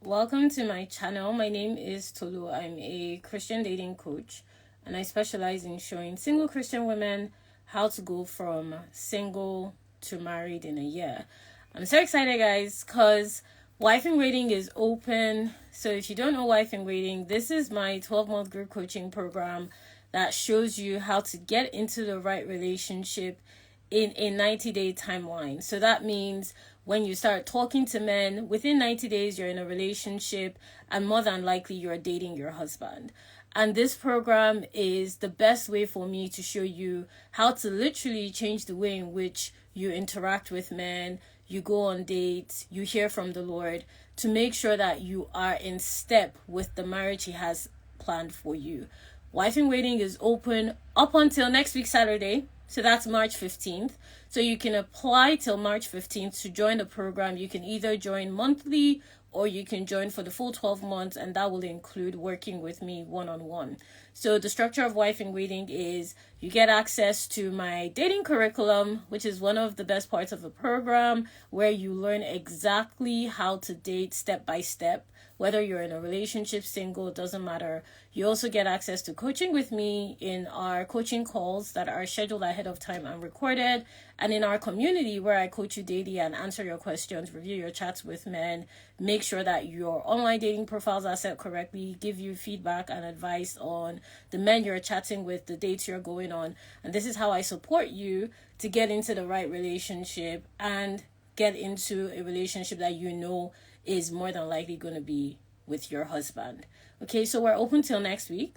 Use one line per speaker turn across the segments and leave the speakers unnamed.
Welcome to my channel. My name is Tolu. I'm a Christian dating coach and I specialize in showing single Christian women how to go from single to married in a year. I'm so excited, guys, because Wife in Waiting is open. So if you don't know Wife in Waiting, this is my 12-month group coaching program that shows you how to get into the right relationship in a 90-day timeline. So that means when you start talking to men, within 90 days, you're in a relationship, and more than likely, you're dating your husband. And this program is the best way for me to show you how to literally change the way in which you interact with men, you go on dates, you hear from the Lord, to make sure that you are in step with the marriage He has planned for you. Wife in Waiting is open up until next week, Saturday. So that's March 15th. So you can apply till March 15th to join the program. You can either join monthly or you can join for the full 12 months, and that will include working with me one-on-one. So the structure of Wife in Waiting is you get access to my dating curriculum, which is one of the best parts of the program, where you learn exactly how to date step by step. Whether you're in a relationship, single, it doesn't matter. You also get access to coaching with me in our coaching calls that are scheduled ahead of time and recorded, and in our community where I coach you daily and answer your questions, review your chats with men, make sure that your online dating profiles are set correctly, give you feedback and advice on the men you're chatting with, the dates you're going on. And this is how I support you to get into the right relationship and get into a relationship that you know is more than likely going to be with your husband. Okay, so we're open till next week.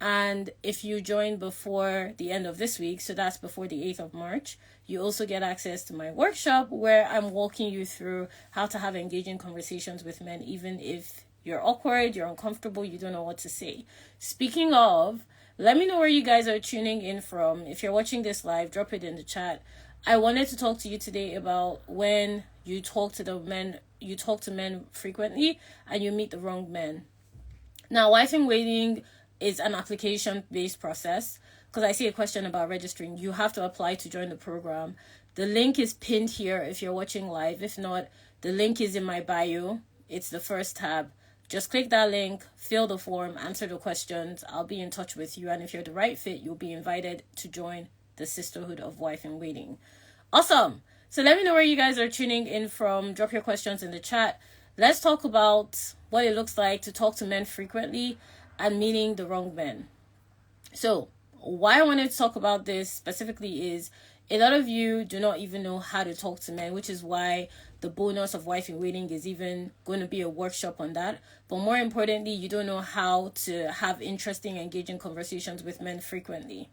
And if you join before the end of this week, so that's before the 8th of March, you also get access to my workshop where I'm walking you through how to have engaging conversations with men, even if you're awkward, you're uncomfortable, you don't know what to say. Speaking of, let me know where you guys are tuning in from. If you're watching this live, drop it in the chat. I wanted to talk to you today about when you talk to men frequently and you meet the wrong men. Now, Wife in Waiting is an application-based process. Because I see a question about registering. You have to apply to join the program. The link is pinned here if you're watching live. If not, the link is in my bio. It's the first tab. Just click that link, fill the form, answer the questions. I'll be in touch with you. And if you're the right fit, you'll be invited to join the Sisterhood of Wife in Waiting. Awesome. So let me know where you guys are tuning in from. Drop your questions in the chat. Let's talk about what it looks like to talk to men frequently and meeting the wrong men. So why I wanted to talk about this specifically is a lot of you do not even know how to talk to men, which is why the bonus of Wife in Waiting is even going to be a workshop on that. But more importantly, you don't know how to have interesting, engaging conversations with men frequently.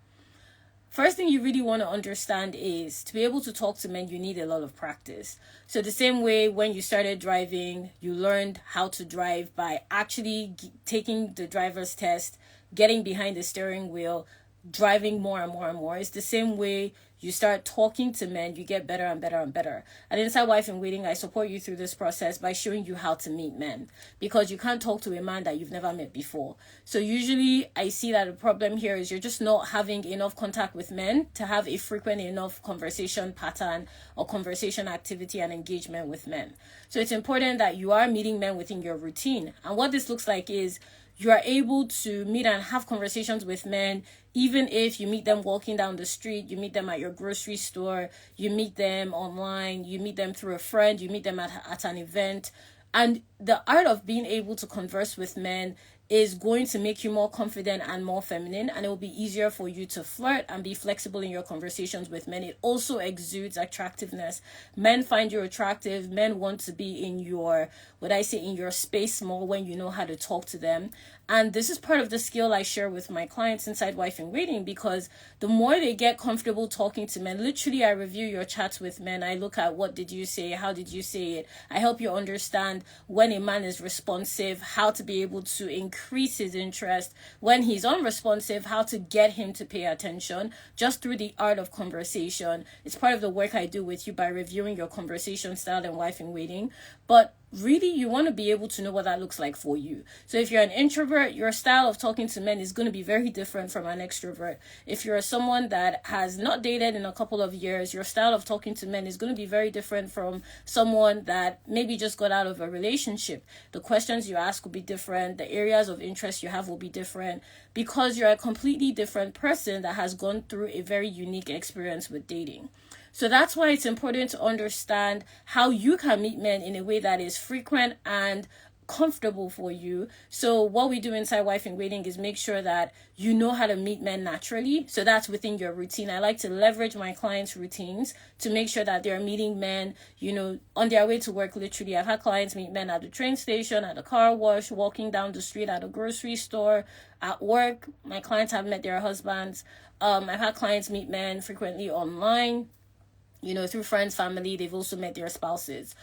First thing you really want to understand is to be able to talk to men, you need a lot of practice. So the same way when you started driving, you learned how to drive by actually taking the driver's test, getting behind the steering wheel, driving more and more and more. It's the same way you start talking to men, you get better and better and better. And inside Wife in Waiting, I support you through this process by showing you how to meet men, because you can't talk to a man that you've never met before. So usually I see that the problem here is you're just not having enough contact with men to have a frequent enough conversation pattern or conversation activity and engagement with men. So it's important that you are meeting men within your routine. And what this looks like is you are able to meet and have conversations with men, even if you meet them walking down the street, you meet them at your grocery store, you meet them online, you meet them through a friend, you meet them at an event. And the art of being able to converse with men is going to make you more confident and more feminine, and it will be easier for you to flirt and be flexible in your conversations with men. It also exudes attractiveness. Men find you attractive. Men want to be in your, in your space more when you know how to talk to them. And this is part of the skill I share with my clients inside Wife in Waiting, because the more they get comfortable talking to men, literally I review your chats with men. I look at what did you say, how did you say it. I help you understand when a man is responsive, how to be able to increase his interest. When he's unresponsive, how to get him to pay attention, just through the art of conversation. It's part of the work I do with you by reviewing your conversation style and Wife in Waiting. But really you want to be able to know what that looks like for you. So if you're an introvert, your style of talking to men is going to be very different from an extrovert. If you're someone that has not dated in a couple of years, your style of talking to men is going to be very different from someone that maybe just got out of a relationship. The questions you ask will be different, the areas of interest you have will be different, because you're a completely different person that has gone through a very unique experience with dating. So that's why it's important to understand how you can meet men in a way that is frequent and comfortable for you. So what we do inside Wife in Waiting is make sure that you know how to meet men naturally. So that's within your routine. I like to leverage my clients' routines to make sure that they're meeting men, on their way to work. Literally, I've had clients meet men at the train station, at the car wash, walking down the street, at a grocery store, at work. My clients have met their husbands. I've had clients meet men frequently online, through friends, family. They've also met their spouses.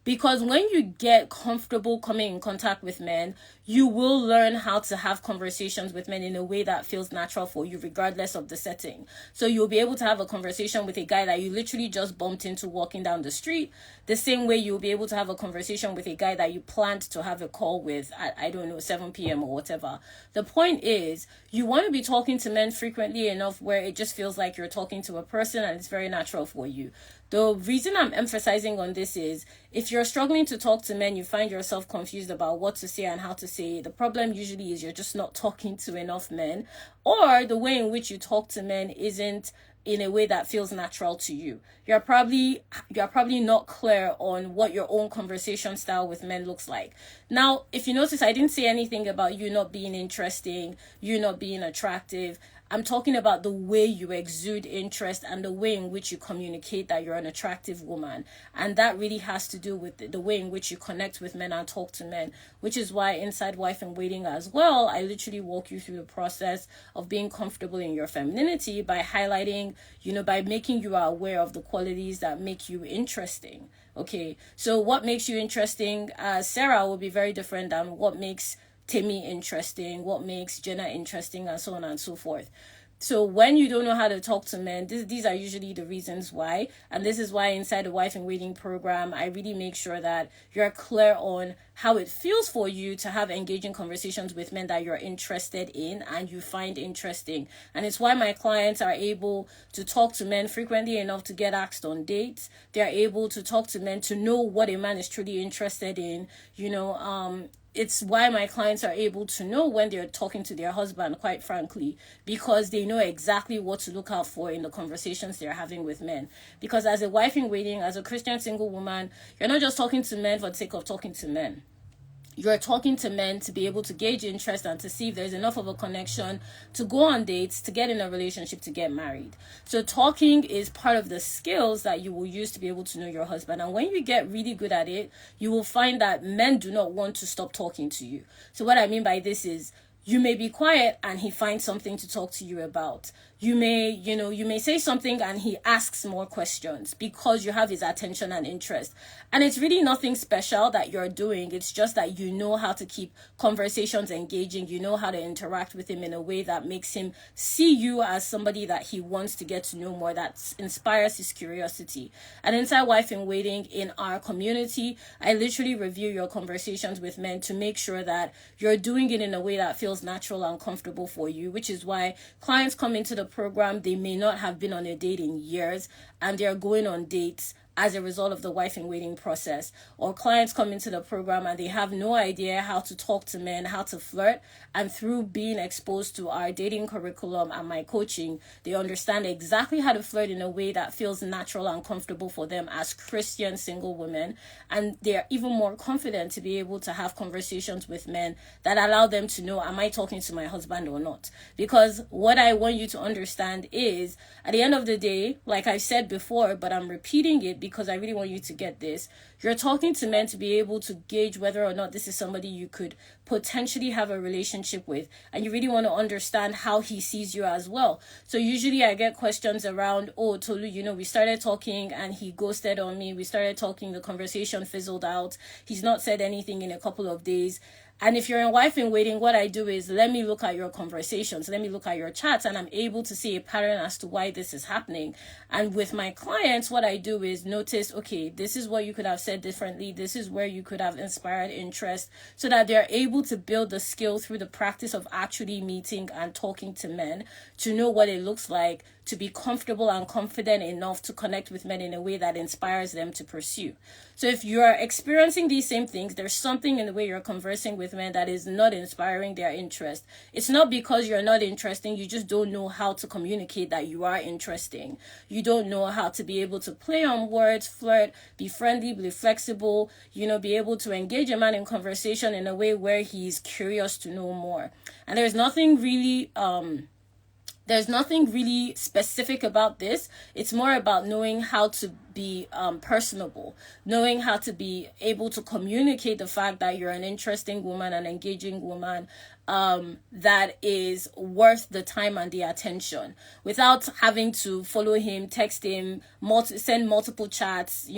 Because when you get comfortable coming in contact with men, you will learn how to have conversations with men in a way that feels natural for you, regardless of the setting. So you'll be able to have a conversation with a guy that you literally just bumped into walking down the street, the same way you'll be able to have a conversation with a guy that you planned to have a call with at, 7 p.m. or whatever. The point is, you want to be talking to men frequently enough where it just feels like you're talking to a person and it's very natural for you. The reason I'm emphasizing on this is, if you're struggling to talk to men, you find yourself confused about what to say and how to say it. The problem usually is you're just not talking to enough men, or the way in which you talk to men isn't in a way that feels natural to you. You're probably not clear on what your own conversation style with men looks like. Now, if you notice, I didn't say anything about you not being interesting, you not being attractive. I'm talking about the way you exude interest and the way in which you communicate that you're an attractive woman. And that really has to do with the way in which you connect with men and talk to men, which is why inside Wife in Waiting as well, I literally walk you through the process of being comfortable in your femininity by highlighting, by making you aware of the qualities that make you interesting. Okay, so what makes you interesting, Sarah, will be very different than what makes Timmy interesting, what makes Jenna interesting, and so on and so forth. So when you don't know how to talk to men, these are usually the reasons why. And this is why inside the Wife in Waiting program, I really make sure that you're clear on how it feels for you to have engaging conversations with men that you're interested in and you find interesting. And it's why my clients are able to talk to men frequently enough to get asked on dates. They're able to talk to men to know what a man is truly interested in. It's why my clients are able to know when they're talking to their husband, quite frankly, because they know exactly what to look out for in the conversations they're having with men. Because as a wife in waiting, as a Christian single woman, you're not just talking to men for the sake of talking to men. You're talking to men to be able to gauge interest and to see if there's enough of a connection to go on dates, to get in a relationship, to get married. So talking is part of the skills that you will use to be able to know your husband. And when you get really good at it, you will find that men do not want to stop talking to you. So what I mean by this is, you may be quiet and he finds something to talk to you about. You may say something and he asks more questions because you have his attention and interest. And it's really nothing special that you're doing. It's just that you know how to keep conversations engaging. You know how to interact with him in a way that makes him see you as somebody that he wants to get to know more, that inspires his curiosity. And inside Wife in Waiting, in our community, I literally review your conversations with men to make sure that you're doing it in a way that feels natural and comfortable for you, which is why clients come into the program, they may not have been on a date in years and they're going on dates as a result of the Wife in Waiting process. Or clients come into the program and they have no idea how to talk to men, how to flirt, and through being exposed to our dating curriculum and my coaching, they understand exactly how to flirt in a way that feels natural and comfortable for them as Christian single women, and they're even more confident to be able to have conversations with men that allow them to know, am I talking to my husband or not? Because what I want you to understand is, at the end of the day, like I said before, but I'm repeating it because I really want you to get this, you're talking to men to be able to gauge whether or not this is somebody you could potentially have a relationship with, and you really want to understand how he sees you as well. So usually I get questions around, oh, Tolu, we started talking and he ghosted on me. We started talking, the conversation fizzled out. He's not said anything in a couple of days. And if you're in wife in waiting, what I do is let me look at your conversations, let me look at your chats, and I'm able to see a pattern as to why this is happening. And with my clients, what I do is notice, okay, this is what you could have said differently. This is where you could have inspired interest, so that they're able to build the skill through the practice of actually meeting and talking to men to know what it looks like to be comfortable and confident enough to connect with men in a way that inspires them to pursue. So if you're experiencing these same things, there's something in the way you're conversing with men that is not inspiring their interest. It's not because you're not interesting, you just don't know how to communicate that you are interesting. You don't know how to be able to play on words, flirt, be friendly, be flexible, be able to engage a man in conversation in a way where he's curious to know more. And there's nothing really specific about this. It's more about knowing how to be personable, knowing how to be able to communicate the fact that you're an interesting woman, an engaging woman, that is worth the time and the attention, without having to follow him, text him, send multiple chats,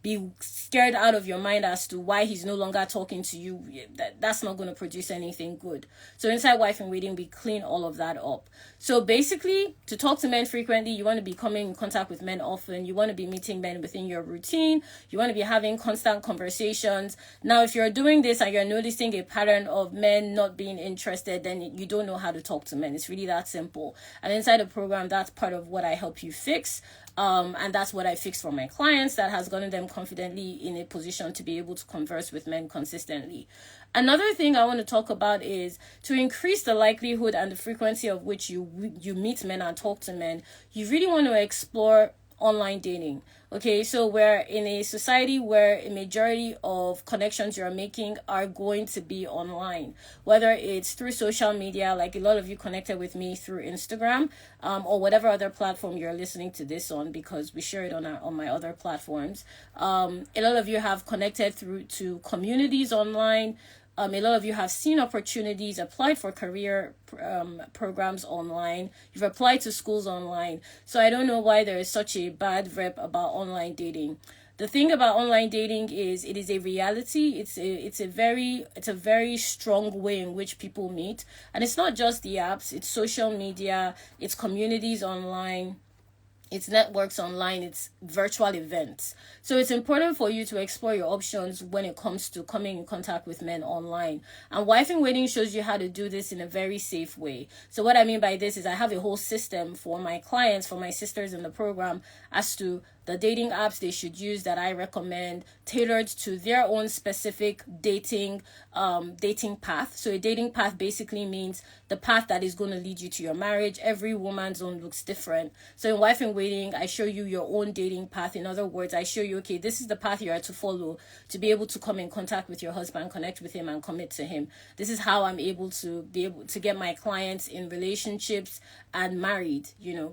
be scared out of your mind as to why he's no longer talking to you. That's not going to produce anything good. So inside Wife in Waiting, we clean all of that up. So basically, to talk to men frequently, you want to be coming in contact with men often. You want to be meeting men within your routine. You want to be having constant conversations. Now, if you're doing this and you're noticing a pattern of men not being interested, then you don't know how to talk to men. It's really that simple. And inside the program, that's part of what I help you fix. And that's what I fix for my clients, that has gotten them confidently in a position to be able to converse with men consistently. Another thing I want to talk about is to increase the likelihood and the frequency of which you meet men and talk to men. You really want to explore online dating. Okay, so we're in a society where a majority of connections you're making are going to be online, whether it's through social media, like a lot of you connected with me through Instagram, or whatever other platform you're listening to this on, because we share it on my other platforms. A lot of you have connected through to communities online. A lot of you have seen opportunities, applied for career programs online. You've applied to schools online. So I don't know why there is such a bad rep about online dating. The thing about online dating is it is a reality. It's a very strong way in which people meet. And it's not just the apps, it's social media, it's communities online, it's networks online, it's virtual events. So it's important for you to explore your options when it comes to coming in contact with men online. And Wife in Waiting shows you how to do this in a very safe way. So what I mean by this is I have a whole system for my clients, for my sisters in the program, as to the dating apps they should use that I recommend, tailored to their own specific dating path. So a dating path basically means the path that is going to lead you to your marriage. Every woman's own looks different. So in Wife in Waiting, I show you your own dating path. In other words, I show you, okay, this is the path you are to follow to be able to come in contact with your husband, connect with him, and commit to him. This is how I'm able to get my clients in relationships and married,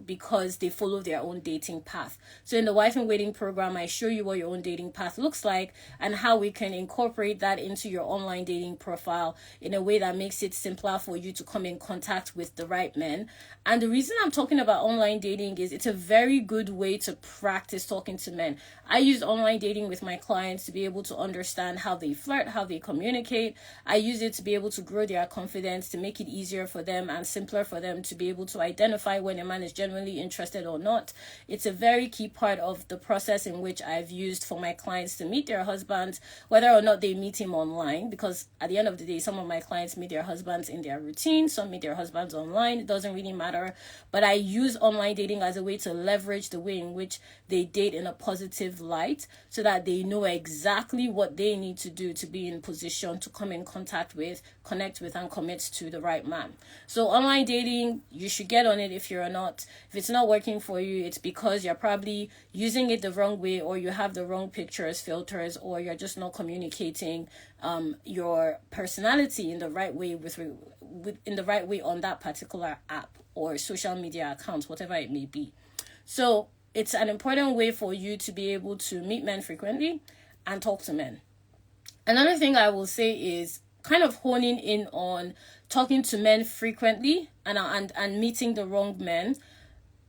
because they follow their own dating path. So in the Wife in Waiting program, I show you what your own dating path looks like and how we can incorporate that into your online dating profile in a way that makes it simpler for you to come in contact with the right men. And the reason I'm talking about online dating is it's a very good way to practice talking to men. I use online dating with my clients to be able to understand how they flirt, how they communicate. I use it to be able to grow their confidence, to make it easier for them and simpler for them to be able to identify when a man is genuinely interested or not. It's a very key part of the process in which I've used for my clients to meet their husbands, whether or not they meet him online, because at the end of the day, some of my clients meet their husbands in their routine, some meet their husbands online. It doesn't really matter. But I use online dating as a way to leverage the way in which they date in a positive light, so that they know exactly what they need to do to be in position to come in contact with, connect with, and commit to the right man. So online dating, you should get on it. If it's not working for you, it's because you're probably using it the wrong way, or you have the wrong pictures, filters, or you're just not communicating your personality in the right way in the right way on that particular app or social media account, whatever it may be. So it's an important way for you to be able to meet men frequently and talk to men. Another thing I will say is kind of honing in on talking to men frequently and meeting the wrong men.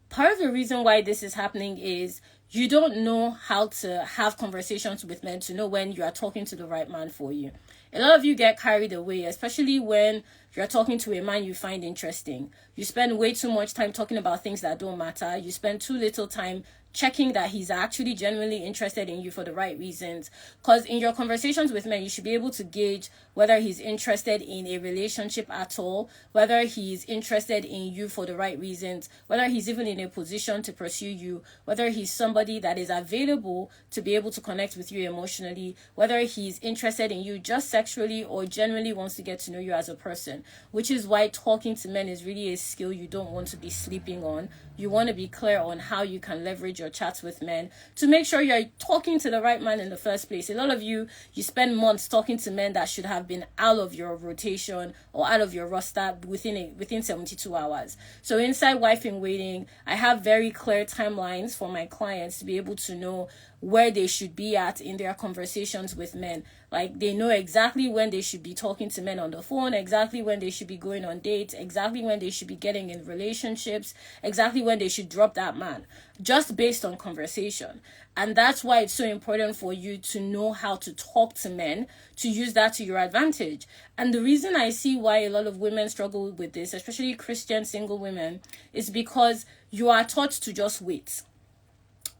Part of the reason why this is happening is you don't know how to have conversations with men to know when you are talking to the right man for you. A lot of you get carried away, especially when you're talking to a man you find interesting. You spend way too much time talking about things that don't matter. You spend too little time checking that he's actually genuinely interested in you for the right reasons. Because in your conversations with men, you should be able to gauge whether he's interested in a relationship at all, whether he's interested in you for the right reasons, whether he's even in a position to pursue you, whether he's somebody that is available to be able to connect with you emotionally, whether he's interested in you just sexually or genuinely wants to get to know you as a person. Which is why talking to men is really a skill you don't want to be sleeping on. You want to be clear on how you can leverage your chats with men to make sure you're talking to the right man in the first place. A lot of you spend months talking to men that should have been out of your rotation or out of your roster within 72 hours. So inside Wife in Waiting, I have very clear timelines for my clients to be able to know where they should be at in their conversations with men. Like, they know exactly when they should be talking to men on the phone, exactly when they should be going on dates, exactly when they should be getting in relationships, exactly when they should drop that man, just based on conversation. And that's why it's so important for you to know how to talk to men, to use that to your advantage. And the reason I see why a lot of women struggle with this, especially Christian single women, is because you are taught to just wait.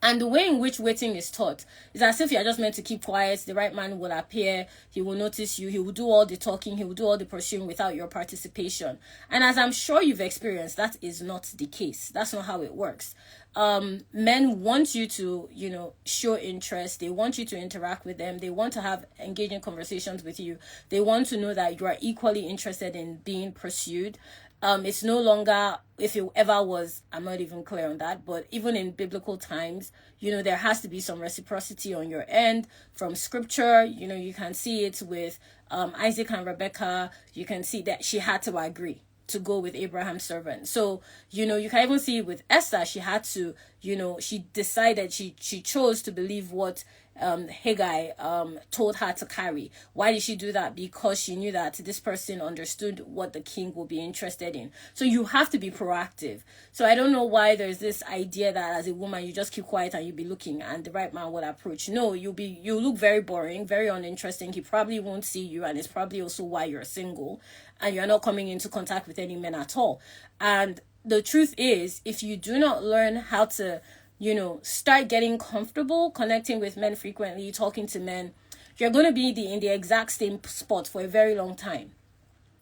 And the way in which waiting is taught is as if you're just meant to keep quiet. The right man will appear. He will notice you. He will do all the talking. He will do all the pursuing without your participation. And as I'm sure you've experienced, that is not the case. That's not how it works. Men want you to, show interest. They want you to interact with them. They want to have engaging conversations with you. They want to know that you are equally interested in being pursued. It's no longer, if it ever was, I'm not even clear on that, but even in biblical times, there has to be some reciprocity on your end from scripture. You can see it with Isaac and Rebecca. You can see that she had to agree to go with Abraham's servant. So, you can even see it with Esther. She had to, she decided, she chose to believe what Haggai told her to carry. Why did she do that? Because she knew that this person understood what the king would be interested in. So you have to be proactive. So I don't know why there's this idea that as a woman you just keep quiet and you'll be looking and the right man will approach. No, you'll look very boring, very uninteresting. He probably won't see you, and it's probably also why you're single and you're not coming into contact with any men at all. And the truth is, if you do not learn how to start getting comfortable connecting with men frequently, talking to men, you're going to be in the exact same spot for a very long time.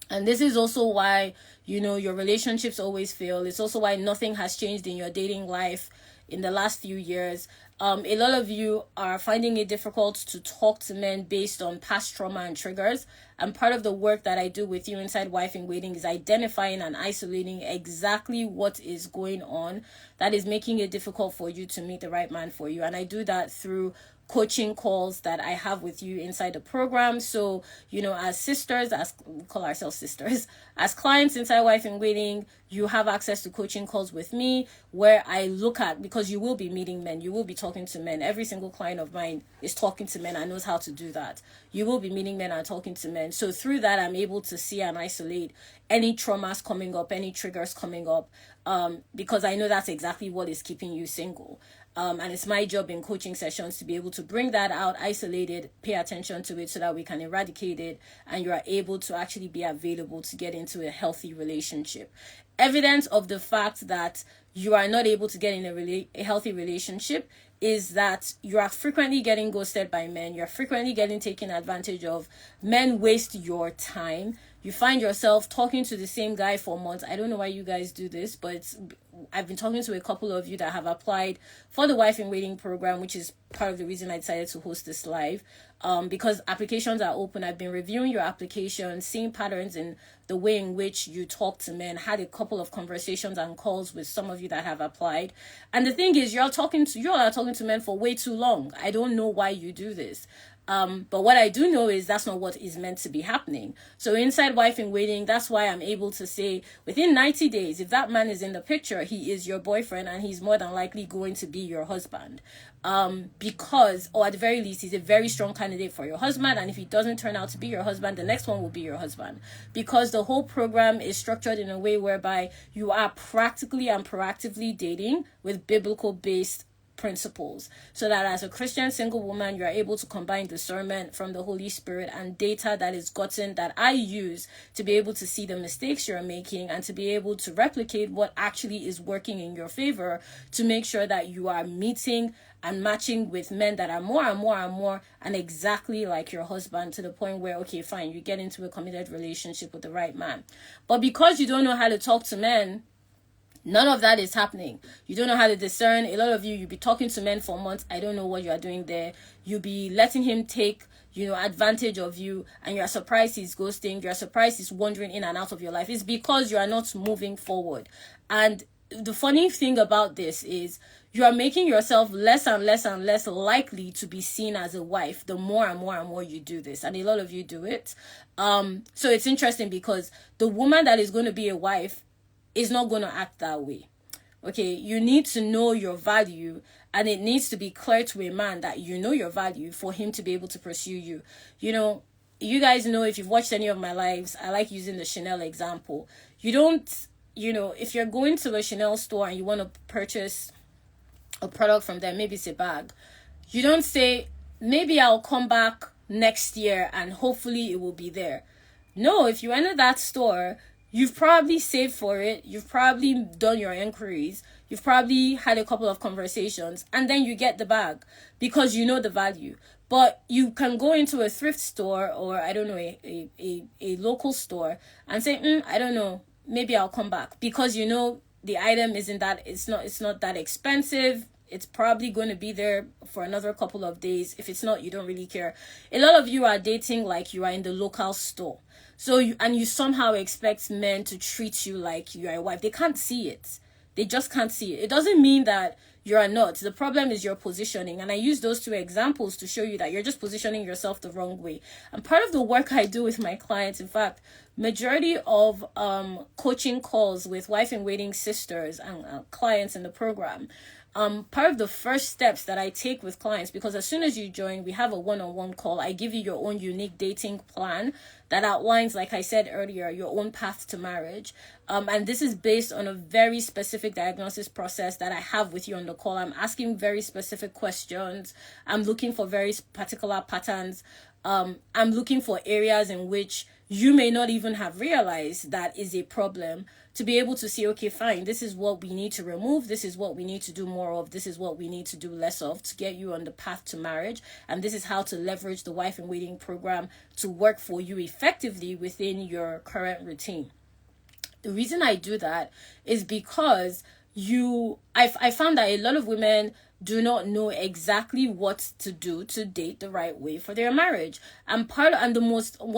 And this is also why, your relationships always fail. It's also why nothing has changed in your dating life in the last few years. A lot of you are finding it difficult to talk to men based on past trauma and triggers. And part of the work that I do with you inside Wife in Waiting is identifying and isolating exactly what is going on that is making it difficult for you to meet the right man for you. And I do that through coaching calls that I have with you inside the program. So, as sisters, as we call ourselves sisters, as clients inside Wife in Waiting, you have access to coaching calls with me where I look at, because you will be meeting men, you will be talking to men. Every single client of mine is talking to men and knows how to do that. You will be meeting men and talking to men. So through that, I'm able to see and isolate any traumas coming up, any triggers coming up, because I know that's exactly what is keeping you single. And it's my job in coaching sessions to be able to bring that out, isolate it, pay attention to it so that we can eradicate it and you are able to actually be available to get into a healthy relationship. Evidence of the fact that you are not able to get in a healthy relationship is that you are frequently getting ghosted by men. You're frequently getting taken advantage of. Men waste your time. You find yourself talking to the same guy for months. I don't know why you guys do this, but I've been talking to a couple of you that have applied for the Wife in Waiting program, which is part of the reason I decided to host this live. Because applications are open. I've been reviewing your applications, seeing patterns in the way in which you talk to men, had a couple of conversations and calls with some of you that have applied. And the thing is, you all are talking to men for way too long. I don't know why you do this. But what I do know is that's not what is meant to be happening. So inside Wife in Waiting, that's why I'm able to say within 90 days, if that man is in the picture, he is your boyfriend and he's more than likely going to be your husband. Because, or at the very least, he's a very strong candidate for your husband. And if he doesn't turn out to be your husband, the next one will be your husband. Because the whole program is structured in a way whereby you are practically and proactively dating with biblical-based principles, so that as a Christian single woman, you are able to combine discernment from the Holy Spirit and data that is gotten that I use to be able to see the mistakes you're making and to be able to replicate what actually is working in your favor, to make sure that you are meeting and matching with men that are more and more and more and exactly like your husband, to the point where, okay, fine, you get into a committed relationship with the right man. But because you don't know how to talk to men, none of that is happening. You don't know how to discern. A lot of you be talking to men for months. I don't know what you are doing there. You'll be letting him take, advantage of you, and you're surprised he's ghosting. You're surprised he's wandering in and out of your life. It's because you are not moving forward. And the funny thing about this is you are making yourself less and less and less likely to be seen as a wife the more and more and more you do this. And a lot of you do it. So it's interesting because the woman that is going to be a wife is not going to act that way. Okay, you need to know your value, and it needs to be clear to a man that you know your value for him to be able to pursue you. You guys know, if you've watched any of my lives, I like using the Chanel example. You don't, if you're going to a Chanel store and you want to purchase a product from them, maybe it's a bag, you don't say, maybe I'll come back next year and hopefully it will be there. No, if you enter that store, you've probably saved for it. You've probably done your inquiries. You've probably had a couple of conversations, and then you get the bag because you know the value. But you can go into a thrift store, or I don't know, a local store, and say, I don't know, maybe I'll come back, because you know the item isn't that, it's not that expensive. It's probably going to be there for another couple of days. If it's not, you don't really care. A lot of you are dating like you are in the local store. So you somehow expect men to treat you like you are a wife. They can't see it. They just can't see it. It doesn't mean that you are not. The problem is your positioning. And I use those two examples to show you that you're just positioning yourself the wrong way. And part of the work I do with my clients, in fact, majority of coaching calls with wife-in-waiting sisters and clients in the program, part of the first steps that I take with clients, because as soon as you join, we have a one-on-one call. I give you your own unique dating plan that outlines, like I said earlier, your own path to marriage. And this is based on a very specific diagnosis process that I have with you on the call. I'm asking very specific questions. I'm looking for very particular patterns. I'm looking for areas in which you may not even have realized that is a problem, to be able to see, okay, fine, this is what we need to remove, this is what we need to do more of, this is what we need to do less of to get you on the path to marriage, and this is how to leverage the wife-in-waiting program to work for you effectively within your current routine. The reason I do that is because I found that a lot of women do not know exactly what to do to date the right way for their marriage. And one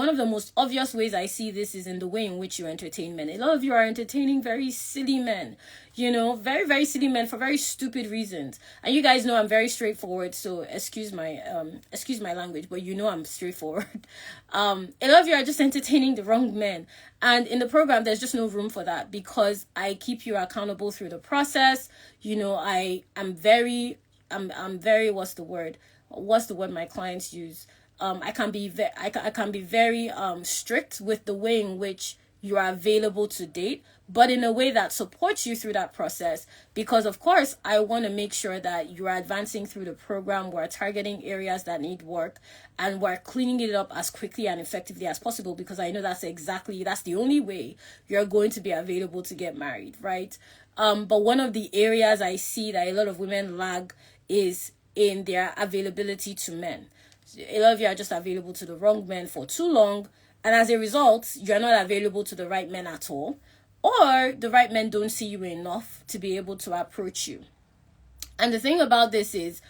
of the most obvious ways I see this is in the way in which you entertain men. A lot of you are entertaining very silly men, very, very silly men for very stupid reasons. And you guys know I'm very straightforward, so excuse my language, but I'm straightforward. A lot of you are just entertaining the wrong men. And in the program, there's just no room for that, because I keep you accountable through the process. I'm very, what's the word my clients use? I can be very strict with the way in which you are available to date, but in a way that supports you through that process, because of course I want to make sure that you are advancing through the program. We're targeting areas that need work, and we're cleaning it up as quickly and effectively as possible, because I know that's the only way you're going to be available to get married, right? But one of the areas I see that a lot of women lag is in their availability to men. A lot of you are just available to the wrong men for too long, and as a result, you're not available to the right men at all, or the right men don't see you enough to be able to approach you. And the thing about this is,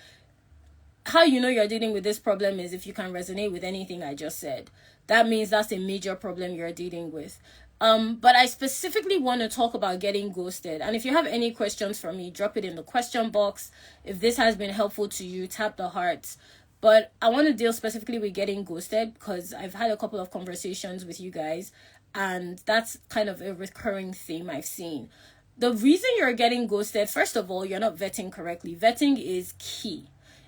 how you know you're dealing with this problem is if you can resonate with anything I just said. That means that's a major problem you're dealing with. But I specifically want to talk about getting ghosted. And if you have any questions for me, drop it in the question box. If this has been helpful to you, tap the hearts. But I want to deal specifically with getting ghosted, because I've had a couple of conversations with you guys, and that's kind of a recurring theme I've seen. The reason you're getting ghosted, first of all, you're not vetting correctly. Vetting is key.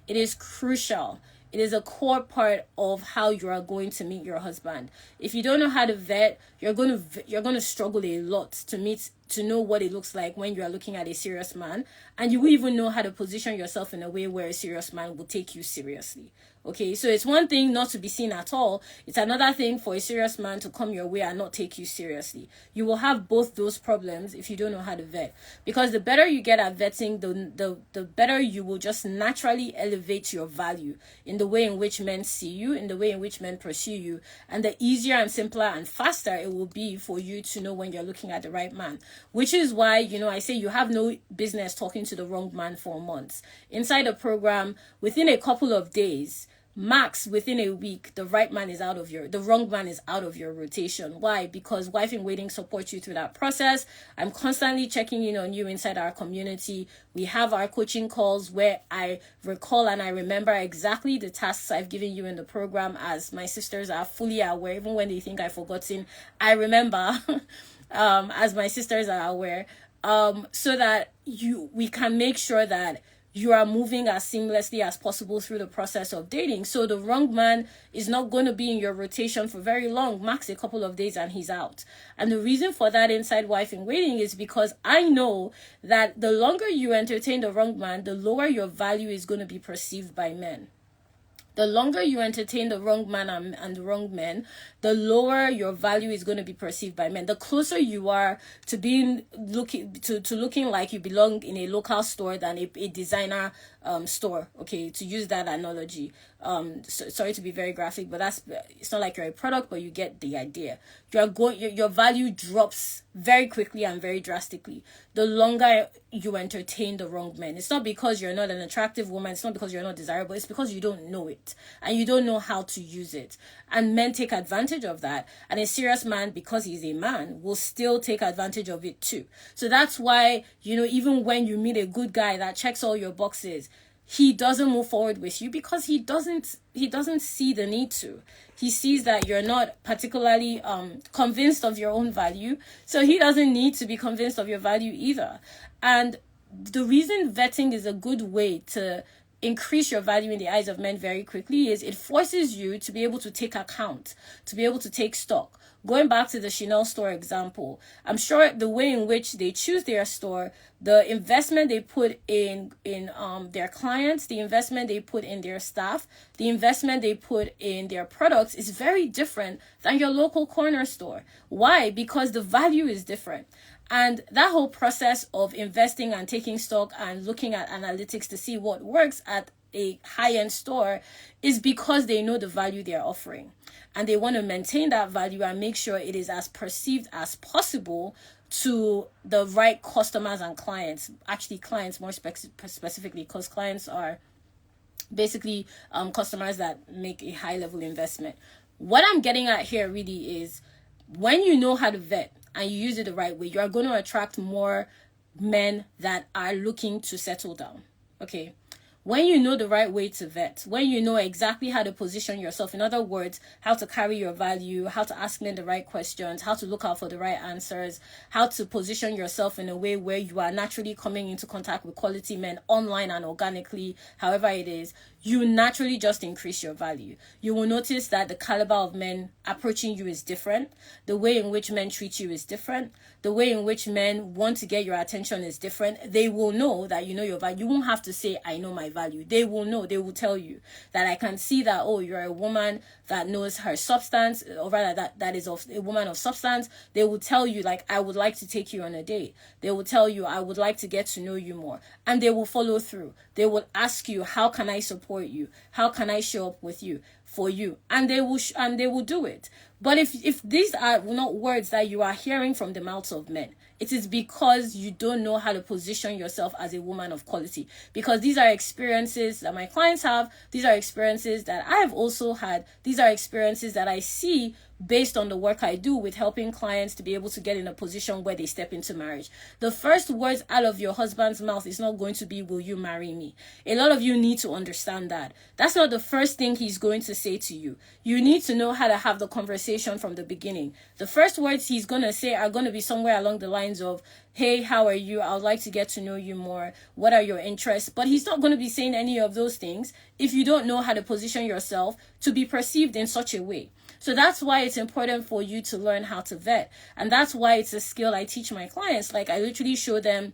It is crucial. It is a core part of how you are going to meet your husband. If you don't know how to vet, you're going to struggle a lot to know what it looks like when you are looking at a serious man, and you will even know how to position yourself in a way where a serious man will take you seriously. Okay, so it's one thing not to be seen at all. It's another thing for a serious man to come your way and not take you seriously. You will have both those problems if you don't know how to vet. Because the better you get at vetting, the better you will just naturally elevate your value in the way in which men see you, in the way in which men pursue you, and the easier and simpler and faster it will be for you to know when you're looking at the right man. Which is why, I say you have no business talking to the wrong man for months. Inside the program, within a couple of days, max within a week, the wrong man is out of your rotation. Why? Because Wife in Waiting supports you through that process. I'm constantly checking in on you inside our community. We have our coaching calls where I recall and I remember exactly the tasks I've given you in the program, as my sisters are fully aware. Even when they think I've forgotten, I remember as my sisters are aware, so that we can make sure that you are moving as seamlessly as possible through the process of dating. So the wrong man is not going to be in your rotation for very long, max a couple of days, and he's out. And the reason for that inside Wife in Waiting is because I know that the longer you entertain the wrong man, the lower your value is going to be perceived by men. The longer you entertain the wrong man and the wrong men, the lower your value is going to be perceived by men. The closer you are to looking like you belong in a local store than a designer store. Okay, to use that analogy. Sorry to be very graphic, but it's not like you're a product, but you get the idea. Your value drops very quickly and very drastically the longer you entertain the wrong men. It's not because you're not an attractive woman, it's not because you're not desirable, it's because you don't know it and you don't know how to use it. And men take advantage of that, and a serious man, because he's a man, will still take advantage of it too. So that's why, even when you meet a good guy that checks all your boxes, he doesn't move forward with you because he doesn't see the need to. He sees that you're not particularly convinced of your own value, so he doesn't need to be convinced of your value either. And the reason vetting is a good way to increase your value in the eyes of men very quickly is it forces you to be able to take account, to be able to take stock. Going back to the Chanel store example, I'm sure the way in which they choose their store, the investment they put in their clients, the investment they put in their staff, the investment they put in their products is very different than your local corner store. Why? Because the value is different. And that whole process of investing and taking stock and looking at analytics to see what works at a high-end store is because they know the value they're offering. And they want to maintain that value and make sure it is as perceived as possible to the right customers and clients. Actually, clients more specifically, because clients are basically customers that make a high-level investment. What I'm getting at here really is when you know how to vet and you use it the right way, you are going to attract more men that are looking to settle down. Okay. When you know the right way to vet, when you know exactly how to position yourself, in other words, how to carry your value, how to ask men the right questions, how to look out for the right answers, how to position yourself in a way where you are naturally coming into contact with quality men online and organically, however it is, you naturally just increase your value. You will notice that the caliber of men approaching you is different. The way in which men treat you is different. The way in which men want to get your attention is different. They will know that you know your value. You won't have to say, I know my value. They will know. They will tell you that I can see that, oh, you're a woman that knows her substance, or rather that is a woman of substance. They will tell you, like, I would like to take you on a date. They will tell you, I would like to get to know you more. And they will follow through. They will ask you, how can I support you? How can I show up with you, for you? And they will do it. But if these are not words that you are hearing from the mouths of men, it is because you don't know how to position yourself as a woman of quality. Because these are experiences that my clients have. These are experiences that I have also had. These are experiences that I see based on the work I do with helping clients to be able to get in a position where they step into marriage. The first words out of your husband's mouth is not going to be, will you marry me? A lot of you need to understand that. That's not the first thing he's going to say to you. You need to know how to have the conversation from the beginning. The first words he's going to say are going to be somewhere along the lines of, hey, how are you? I would like to get to know you more. What are your interests? But he's not going to be saying any of those things if you don't know how to position yourself to be perceived in such a way. So that's why it's important for you to learn how to vet. And that's why it's a skill I teach my clients. Like, I literally show them,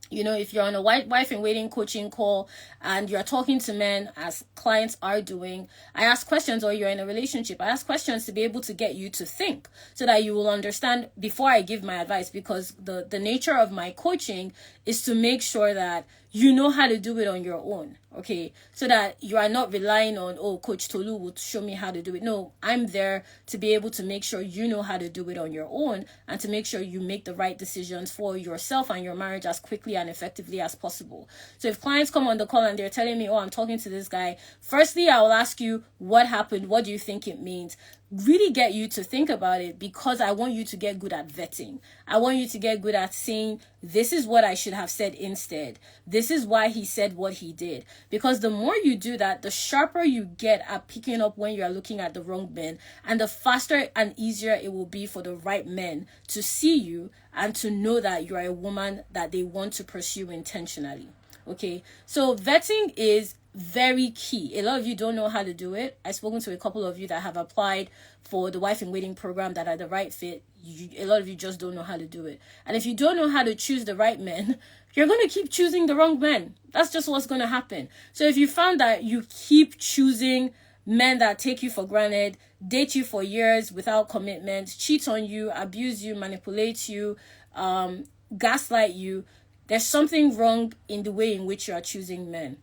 if you're on a wife in waiting coaching call and you're talking to men, as clients are doing, I ask questions, or you're in a relationship, I ask questions to be able to get you to think so that you will understand before I give my advice, because the nature of my coaching is to make sure that you know how to do it on your own, okay? So that you are not relying on, Coach Tolu will show me how to do it. No, I'm there to be able to make sure you know how to do it on your own and to make sure you make the right decisions for yourself and your marriage as quickly and effectively as possible. So if clients come on the call and they're telling me, I'm talking to this guy, firstly, I will ask you, what happened? What do you think it means? Really get you to think about it, because I want you to get good at vetting. I want you to get good at saying, this is what I should have said instead. This is why he said what he did. Because the more you do that, the sharper you get at picking up when you're looking at the wrong men, and the faster and easier it will be for the right men to see you and to know that you're a woman that they want to pursue intentionally. Okay, so vetting is very key. A lot of you don't know how to do it. I've spoken to a couple of you that have applied for the Wife in Waiting program that are the right fit. A lot of you just don't know how to do it. And if you don't know how to choose the right men, you're going to keep choosing the wrong men. That's just what's going to happen. So if you found that you keep choosing men that take you for granted, date you for years without commitment, cheat on you, abuse you, manipulate you, gaslight you, there's something wrong in the way in which you are choosing men.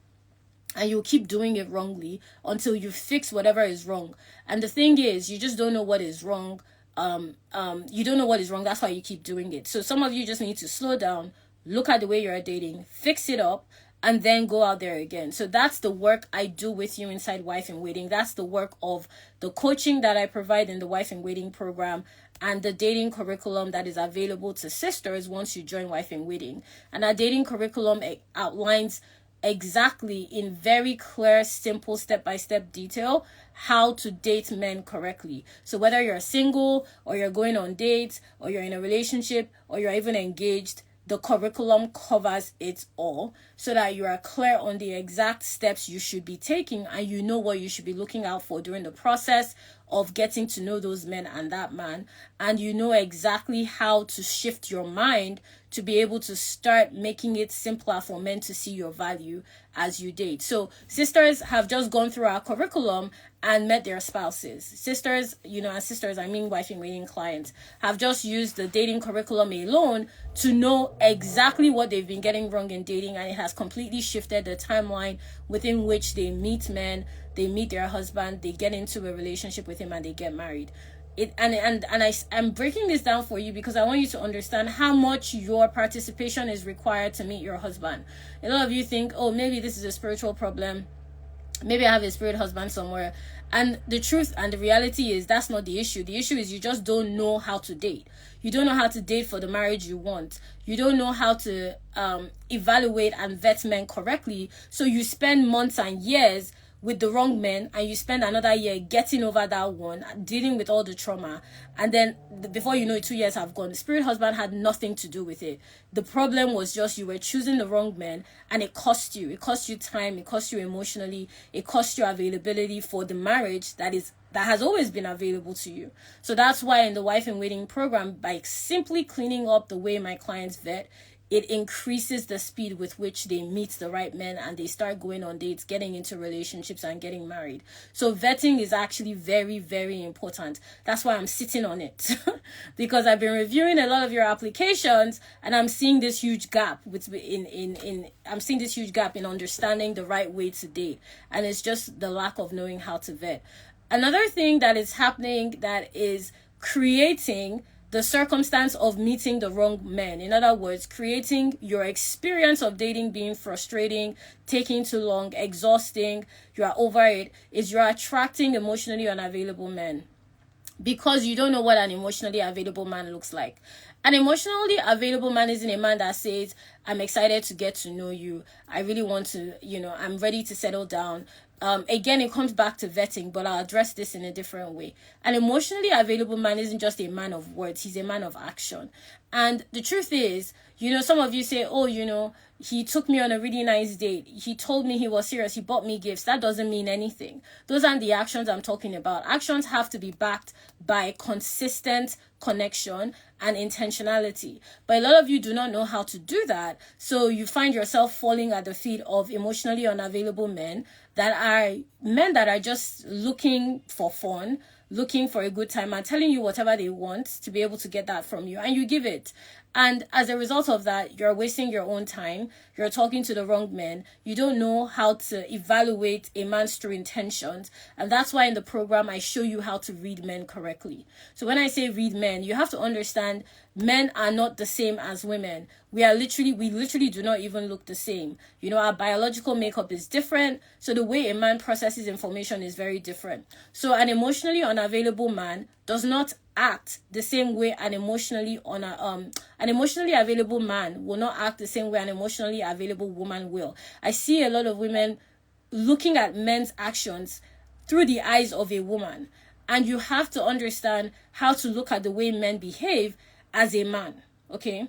And you'll keep doing it wrongly until you fix whatever is wrong. And the thing is, you just don't know what is wrong. You don't know what is wrong. That's why you keep doing it. So some of you just need to slow down, look at the way you're dating, fix it up, and then go out there again. So that's the work I do with you inside Wife in Waiting. That's the work of the coaching that I provide in the Wife in Waiting program and the dating curriculum that is available to sisters once you join Wife in Waiting. And our dating curriculum outlines exactly in very clear, simple, step-by-step detail how to date men correctly. So whether you're single or you're going on dates or you're in a relationship or you're even engaged, the curriculum covers it all so that you are clear on the exact steps you should be taking and you know what you should be looking out for during the process of getting to know those men and that man, and you know exactly how to shift your mind to be able to start making it simpler for men to see your value as you date. So sisters have just gone through our curriculum and met their spouses. Sisters, as sisters, I mean Wife in Waiting clients, have just used the dating curriculum alone to know exactly what they've been getting wrong in dating, and it has completely shifted the timeline within which they meet men, they meet their husband, they get into a relationship with him, and they get married. I'm breaking this down for you because I want you to understand how much your participation is required to meet your husband. A lot of you think, maybe this is a spiritual problem. Maybe I have a spirit husband somewhere. And the truth and the reality is that's not the issue. The issue is you just don't know how to date. You don't know how to date for the marriage you want. You don't know how to evaluate and vet men correctly. So you spend months and years with the wrong men, and you spend another year getting over that one, dealing with all the trauma, and then before you know it, 2 years have gone. The spirit husband had nothing to do with it. The problem was just you were choosing the wrong men, and it cost you. It cost you time, it cost you emotionally, it cost you availability for the marriage that has always been available to you. So that's why in the Wife in Waiting program, by simply cleaning up the way my clients vet, it increases the speed with which they meet the right men and they start going on dates, getting into relationships, and getting married. So vetting is actually very, very important. That's why I'm sitting on it because I've been reviewing a lot of your applications and I'm seeing this huge gap in understanding the right way to date, and it's just the lack of knowing how to vet. Another thing that is happening that is creating the circumstance of meeting the wrong men. In other words, creating your experience of dating being frustrating, taking too long, exhausting, you are over it, is you're attracting emotionally unavailable men. because you don't know what an emotionally available man looks like. An emotionally available man isn't a man that says, I'm excited to get to know you. I really want to, I'm ready to settle down. Again, it comes back to vetting, but I'll address this in a different way. An emotionally available man isn't just a man of words, he's a man of action. And the truth is, some of you say, oh, he took me on a really nice date. He told me he was serious. He bought me gifts. That doesn't mean anything. Those aren't the actions I'm talking about. Actions have to be backed by consistent connection and intentionality. But a lot of you do not know how to do that. So you find yourself falling at the feet of emotionally unavailable men that are just looking for fun, looking for a good time, and telling you whatever they want to be able to get that from you, and you give it. And as a result of that, you're wasting your own time. You're talking to the wrong men. You don't know how to evaluate a man's true intentions. And that's why in the program, I show you how to read men correctly. So when I say read men, you have to understand men are not the same as women. We literally do not even look the same. Our biological makeup is different. So the way a man processes information is very different. So an emotionally unavailable man does not act the same way an emotionally available man will not act the same way an emotionally available woman will. I see a lot of women looking at men's actions through the eyes of a woman, and you have to understand how to look at the way men behave as a man. Okay,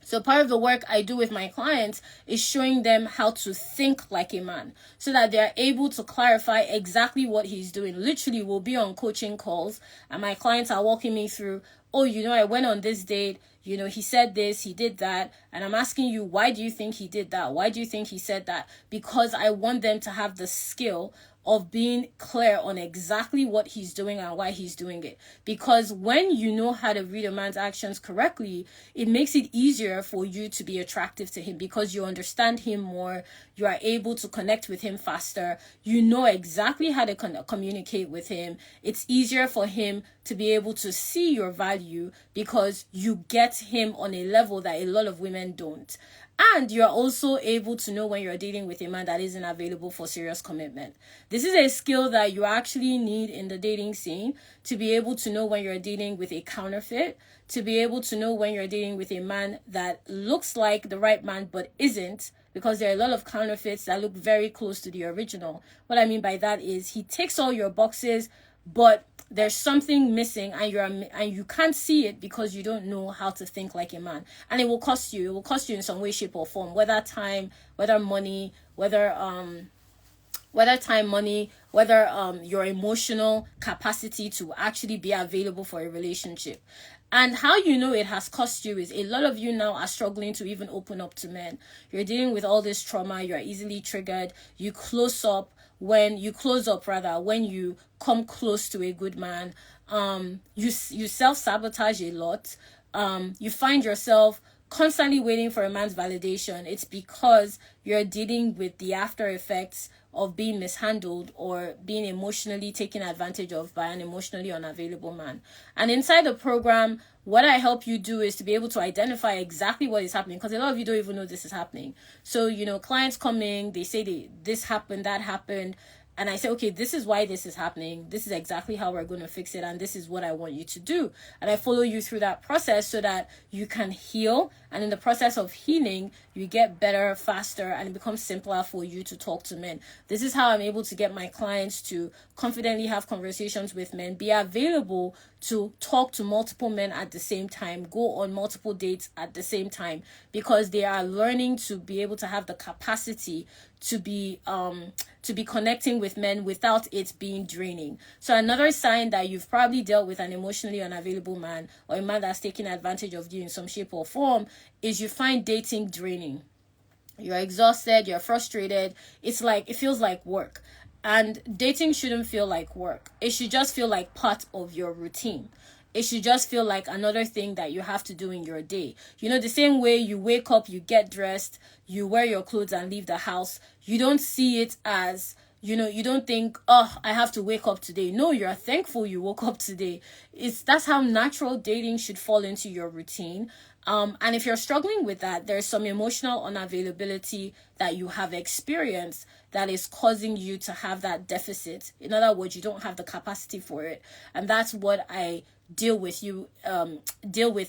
so part of the work I do with my clients is showing them how to think like a man so that they're able to clarify exactly what he's doing. Literally, we'll be on coaching calls and my clients are walking me through, oh, I went on this date, he said this, he did that. And I'm asking you, why do you think he did that? Why do you think he said that? Because I want them to have the skill of being clear on exactly what he's doing and why he's doing it. Because when you know how to read a man's actions correctly, it makes it easier for you to be attractive to him because you understand him more. You are able to connect with him faster. You know exactly how to communicate with him. It's easier for him to be able to see your value because you get him on a level that a lot of women don't. And you're also able to know when you're dealing with a man that isn't available for serious commitment. This is a skill that you actually need in the dating scene to be able to know when you're dealing with a counterfeit, to be able to know when you're dealing with a man that looks like the right man but isn't, because there are a lot of counterfeits that look very close to the original. What I mean by that is he ticks all your boxes, but there's something missing and you can't see it because you don't know how to think like a man, and it will cost you in some way, shape, or form, whether time, whether money, whether your emotional capacity to actually be available for a relationship. And how it has cost you is a lot of you now are struggling to even open up to men. You're dealing with all this trauma, you're easily triggered, you close up when you come close to a good man. You self-sabotage a lot. You find yourself constantly waiting for a man's validation. It's because you're dealing with the after effects of being mishandled or being emotionally taken advantage of by an emotionally unavailable man. And inside the program, what I help you do is to be able to identify exactly what is happening, because a lot of you don't even know this is happening. So, clients come in, they say this happened, that happened. And I say, okay, this is why this is happening. This is exactly how we're going to fix it. And this is what I want you to do. And I follow you through that process so that you can heal. And in the process of healing, you get better, faster, and it becomes simpler for you to talk to men. This is how I'm able to get my clients to confidently have conversations with men, be available to talk to multiple men at the same time, go on multiple dates at the same time, because they are learning to be able to have the capacity to be connecting with men without it being draining. So another sign that you've probably dealt with an emotionally unavailable man or a man that's taking advantage of you in some shape or form is you find dating draining. You're exhausted, you're frustrated. It feels like work. And dating shouldn't feel like work. It should just feel like part of your routine. It should just feel like another thing that you have to do in your day. The same way you wake up, you get dressed, you wear your clothes and leave the house. You don't see it as, you don't think, oh, I have to wake up today. No, you're thankful you woke up today. That's how natural dating should fall into your routine. And if you're struggling with that, there's some emotional unavailability that you have experienced that is causing you to have that deficit. In other words, you don't have the capacity for it. And that's what I deal with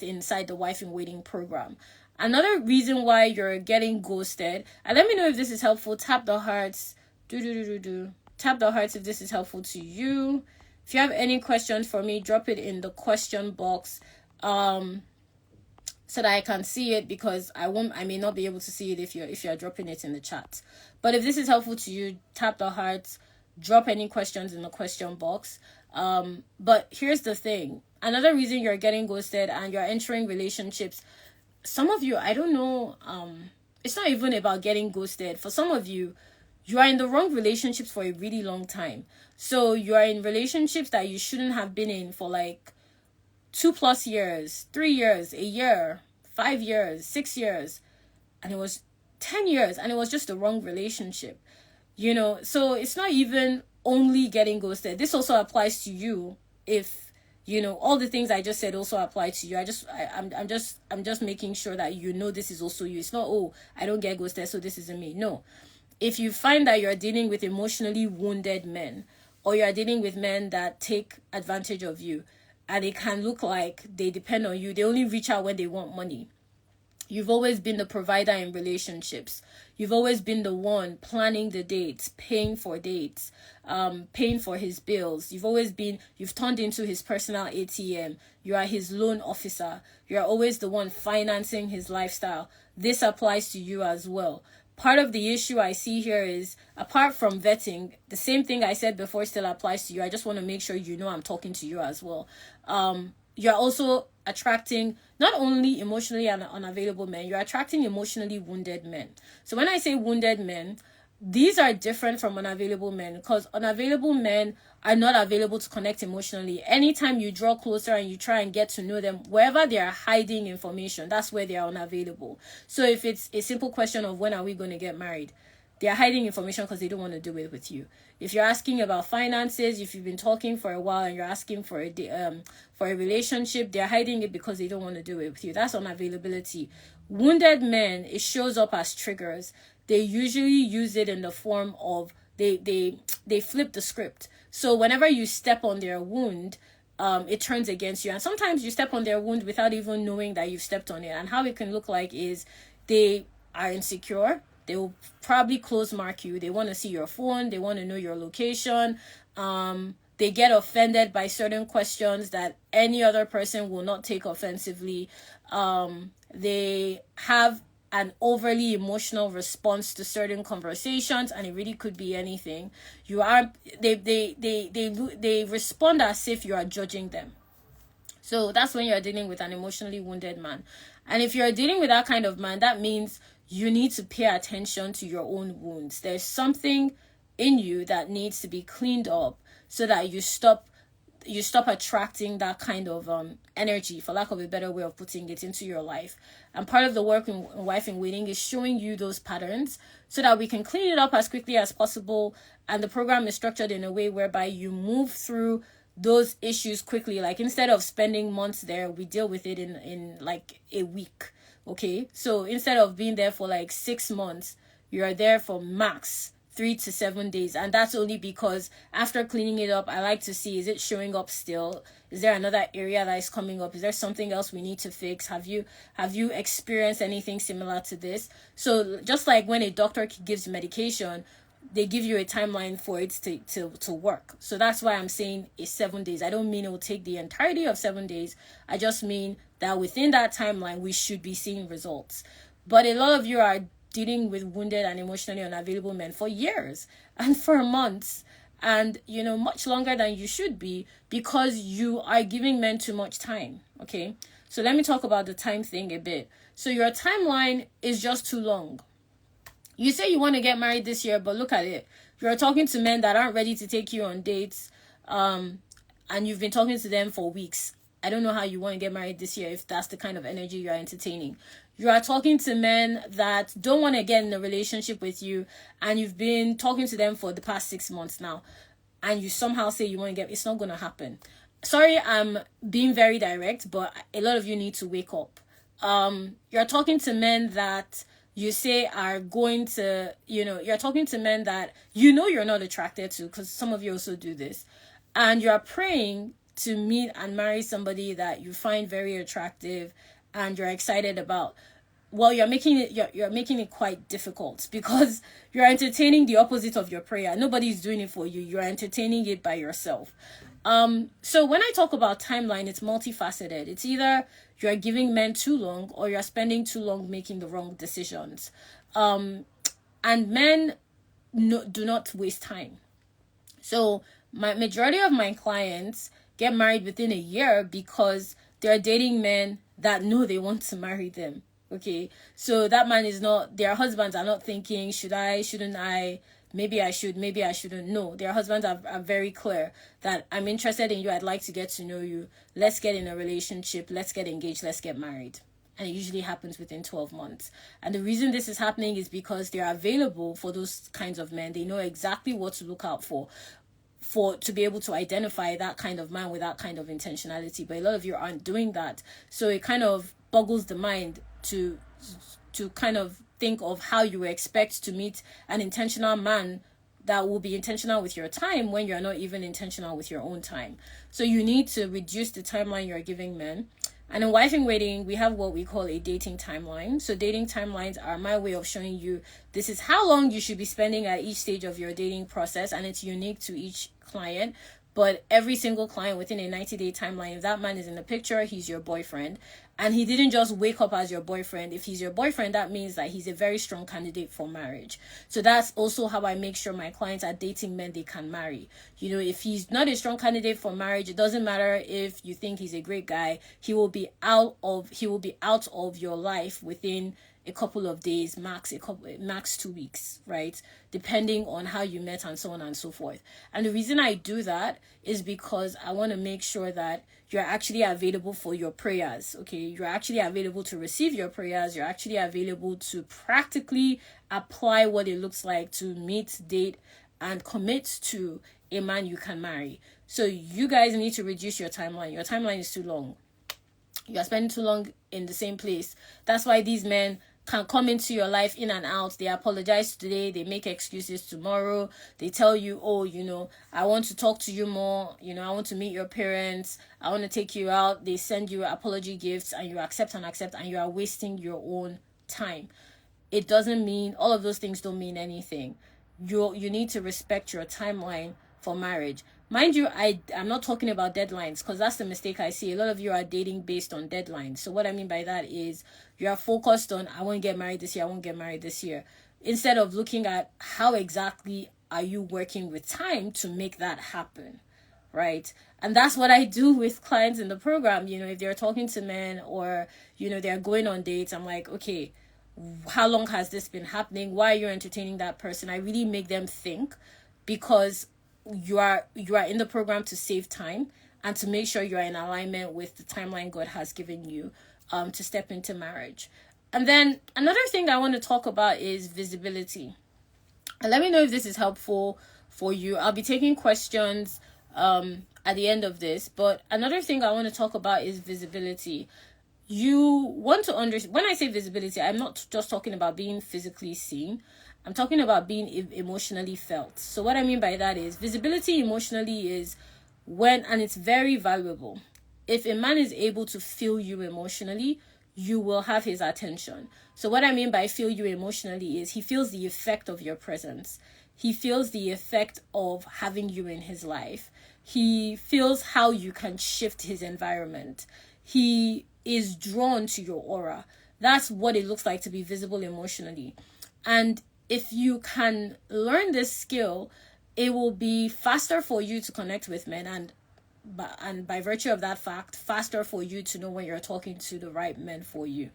inside the Wife in Waiting program. Another reason why you're getting ghosted, and let me know if this is helpful. Tap the hearts. Tap the hearts if this is helpful to you. If you have any questions for me, drop it in the question box. So that I can see it, because I may not be able to see it if you're dropping it in the chat. But if this is helpful to you, tap the hearts, drop any questions in the question box. But here's the thing. Another reason you're getting ghosted and you're entering relationships, some of you, I don't know, it's not even about getting ghosted. For some of you, you are in the wrong relationships for a really long time. So you are in relationships that you shouldn't have been in for like 2+ years, 3 years, a year, 5 years, 6 years, and it was 10 years, and it was just the wrong relationship, so it's not even only getting ghosted. This also applies to you. If all the things I just said also apply to you. I'm just making sure that this is also you. It's not, oh, I don't get ghosted, so this isn't me. No. If you find that you're dealing with emotionally wounded men, or you're dealing with men that take advantage of you, and it can look like they depend on you, they only reach out when they want money. You've always been the provider in relationships. You've always been the one planning the dates, paying for dates, paying for his bills. You've turned into his personal ATM. You are his loan officer. You're always the one financing his lifestyle. This applies to you as well. Part of the issue I see here is, apart from vetting, the same thing I said before still applies to you. I just want to make sure I'm talking to you as well. You're also attracting not only emotionally unavailable men, you're attracting emotionally wounded men. So when I say wounded men, these are different from unavailable men, because unavailable men are not available to connect emotionally. Anytime you draw closer and you try and get to know them, wherever they are hiding information, that's where they are unavailable. So if it's a simple question of when are we going to get married, they are hiding information because they don't want to do it with you. If you're asking about finances, if you've been talking for a while and you're asking for a relationship, they're hiding it because they don't want to do it with you. That's unavailability. Wounded men, it shows up as triggers. They usually use it in the form of they flip the script. So whenever you step on their wound, it turns against you. And sometimes you step on their wound without even knowing that you've stepped on it. And how it can look like is they are insecure. They will probably close mark you. They want to see your phone. They want to know your location. They get offended by certain questions that any other person will not take offensively. They have an overly emotional response to certain conversations, and it really could be anything. They respond as if you are judging them. So that's when you're dealing with an emotionally wounded man. And if you're dealing with that kind of man, that means you need to pay attention to your own wounds. There's something in you that needs to be cleaned up so that you stop attracting that kind of energy, for lack of a better way of putting it, into your life. And part of the work in Wife in Waiting is showing you those patterns so that we can clean it up as quickly as possible. And the program is structured in a way whereby you move through those issues quickly. Like, instead of spending months there, we deal with it in like a week. Okay, so instead of being there for like 6 months, you're there for max 3 to 7 days. And that's only because after cleaning it up, I like to see, is it showing up still? Is there another area that is coming up? Is there something else we need to fix? Have you experienced anything similar to this? So just like when a doctor gives medication, they give you a timeline for it to work. So that's why I'm saying it's 7 days. I don't mean it will take the entirety of 7 days. I just mean that within that timeline, we should be seeing results. But a lot of you are dealing with wounded and emotionally unavailable men for years and for months, and much longer than you should be, because you are giving men too much time. Okay, so let me talk about the time thing a bit. So your timeline is just too long. You say you want to get married this year, but look at it. You're talking to men that aren't ready to take you on dates, and you've been talking to them for weeks. I don't know how you want to get married this year if that's the kind of energy you're entertaining. You are talking to men that don't want to get in a relationship with you, and you've been talking to them for the past 6 months now, and you somehow say you want to get, it's not going to happen. Sorry, I'm being very direct, but a lot of you need to wake up. You're talking to men that you say are going to, you're talking to men that you're not attracted to, because some of you also do this, and you're praying to meet and marry somebody that you find very attractive and you're excited about. Well, you're making it quite difficult, because you're entertaining the opposite of your prayer. Nobody's doing it for you. You're entertaining it by yourself. So when I talk about timeline, it's multifaceted. It's either you're giving men too long, or you're spending too long making the wrong decisions. And men do not waste time. So my majority of my clients get married within a year because they're dating men that know they want to marry them. Okay, so that man is not, their husbands are not thinking, should I, shouldn't I, maybe I should, maybe I shouldn't. No, their husbands are very clear that I'm interested in you, I'd like to get to know you, let's get in a relationship, let's get engaged, let's get married. And it usually happens within 12 months. And the reason this is happening is because they're available for those kinds of men. They know exactly what to look out for to be able to identify that kind of man with that kind of intentionality. But a lot of you aren't doing that. So it kind of boggles the mind to kind of think of how you expect to meet an intentional man that will be intentional with your time when you're not even intentional with your own time. So you need to reduce the timeline you're giving men. And in Wife in Waiting, we have what we call a dating timeline. So dating timelines are my way of showing you this is how long you should be spending at each stage of your dating process, and it's unique to each client. But every single client within a 90-day timeline, if that man is in the picture, he's your boyfriend. And he didn't just wake up as your boyfriend. If he's your boyfriend, that means that he's a very strong candidate for marriage. So that's also how I make sure my clients are dating men they can marry. If he's not a strong candidate for marriage, it doesn't matter if you think he's a great guy. He will be out of your life within a couple of days, max 2 weeks, right? Depending on how you met and so on and so forth. And the reason I do that is because I want to make sure that you're actually available for your prayers, okay? You're actually available to receive your prayers. You're actually available to practically apply what it looks like to meet, date, and commit to a man you can marry. So you guys need to reduce your timeline. Your timeline is too long. You're spending too long in the same place. That's why these men can come into your life in and out. They apologize today, they make excuses tomorrow. They tell you, I want to talk to you more, I want to meet your parents, I want to take you out. They send you apology gifts and you accept, and you are wasting your own time. It doesn't mean, all of those things don't mean anything. You need to respect your timeline for marriage. Mind you, I'm not talking about deadlines, because that's the mistake I see. A lot of you are dating based on deadlines. So what I mean by that is you are focused on, I won't get married this year, I won't get married this year, instead of looking at how exactly are you working with time to make that happen, right? And that's what I do with clients in the program. If they're talking to men, or they're going on dates, I'm like, okay, how long has this been happening? Why are you entertaining that person? I really make them think, because you are in the program to save time and to make sure you're in alignment with the timeline God has given you to step into marriage. And then another thing I want to talk about is visibility. And let me know if this is helpful for you. I'll be taking questions at the end of this. But another thing I want to talk about is visibility. You want to understand, when I say visibility, I'm not just talking about being physically seen. I'm talking about being emotionally felt. So what I mean by that is visibility emotionally is when, and it's very valuable. If a man is able to feel you emotionally, you will have his attention. So what I mean by feel you emotionally is he feels the effect of your presence. He feels the effect of having you in his life. He feels how you can shift his environment. He is drawn to your aura. That's what it looks like to be visible emotionally. And if you can learn this skill, it will be faster for you to connect with men, and by virtue of that fact, faster for you to know when you're talking to the right men for you.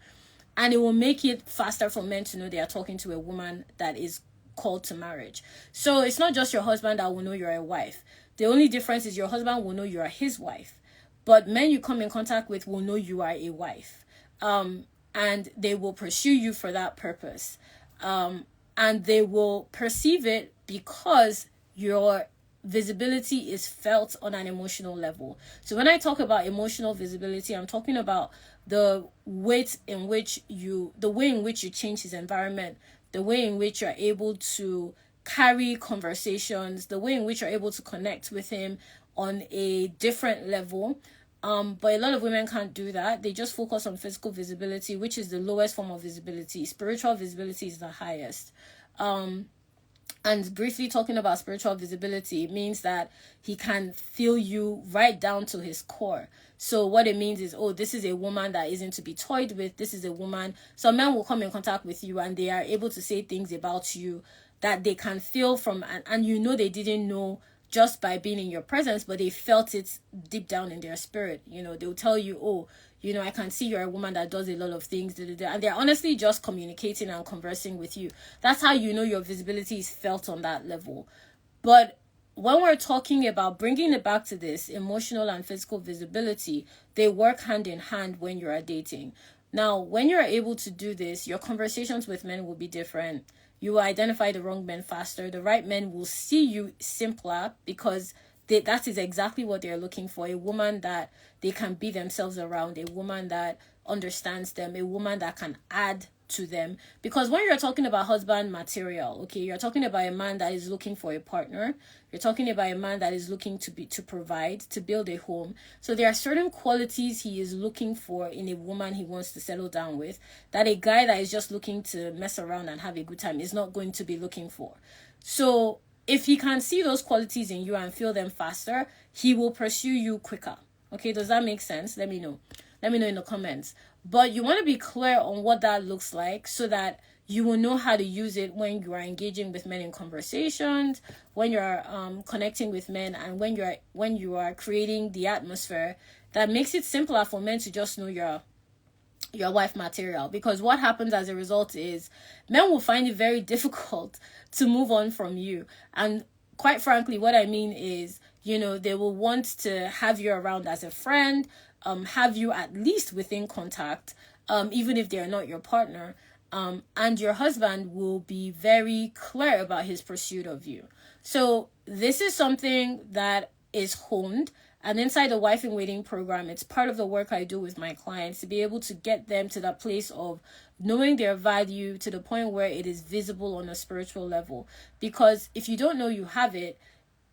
And it will make it faster for men to know they are talking to a woman that is called to marriage. So it's not just your husband that will know you're a wife. The only difference is your husband will know you are his wife. But men you come in contact with will know you are a wife. And they will pursue you for that purpose. And they will perceive it because you're visibility is felt on an emotional level. So when I talk about emotional visibility, I'm talking about the way in which you change his environment, the way in which you're able to carry conversations, the way in which you're able to connect with him on a different level. But a lot of women can't do that. They just focus on physical visibility, which is the lowest form of visibility. Spiritual visibility is the highest. And briefly talking about spiritual visibility, it means that he can feel you right down to his core. So what it means is, oh, this is a woman that isn't to be toyed with. This is a woman. Some men will come in contact with you and they are able to say things about you that they can feel from, and you know they didn't know just by being in your presence, but they felt it deep down in their spirit. You know, they'll tell you, oh, you know, I can see you're a woman that does a lot of things, and they're honestly just communicating and conversing with you. That's how you know your visibility is felt on that level. But when we're talking about bringing it back to this emotional and physical visibility, they work hand in hand when you're dating. Now, when you're able to do this, your conversations with men will be different. You will identify the wrong men faster. The right men will see you simpler because that is exactly what they're looking for. A woman that they can be themselves around, a woman that understands them, a woman that can add to them. Because when you're talking about husband material, okay, you're talking about a man that is looking for a partner. You're talking about a man that is looking to provide, to build a home. So there are certain qualities he is looking for in a woman he wants to settle down with that a guy that is just looking to mess around and have a good time is not going to be looking for. So if he can see those qualities in you and feel them faster, he will pursue you quicker. Okay, does that make sense? Let me know. Let me know in the comments. But you want to be clear on what that looks like so that you will know how to use it when you are engaging with men in conversations, when you're connecting with men, and when you are creating the atmosphere that makes it simpler for men to just know your wife material. Because what happens as a result is men will find it very difficult to move on from you. And quite frankly, what I mean is, you know, they will want to have you around as a friend, have you at least within contact, even if they're not your partner. And your husband will be very clear about his pursuit of you. So this is something that is honed. And inside the Wife in Waiting program, it's part of the work I do with my clients to be able to get them to that place of knowing their value to the point where it is visible on a spiritual level. Because if you don't know you have it,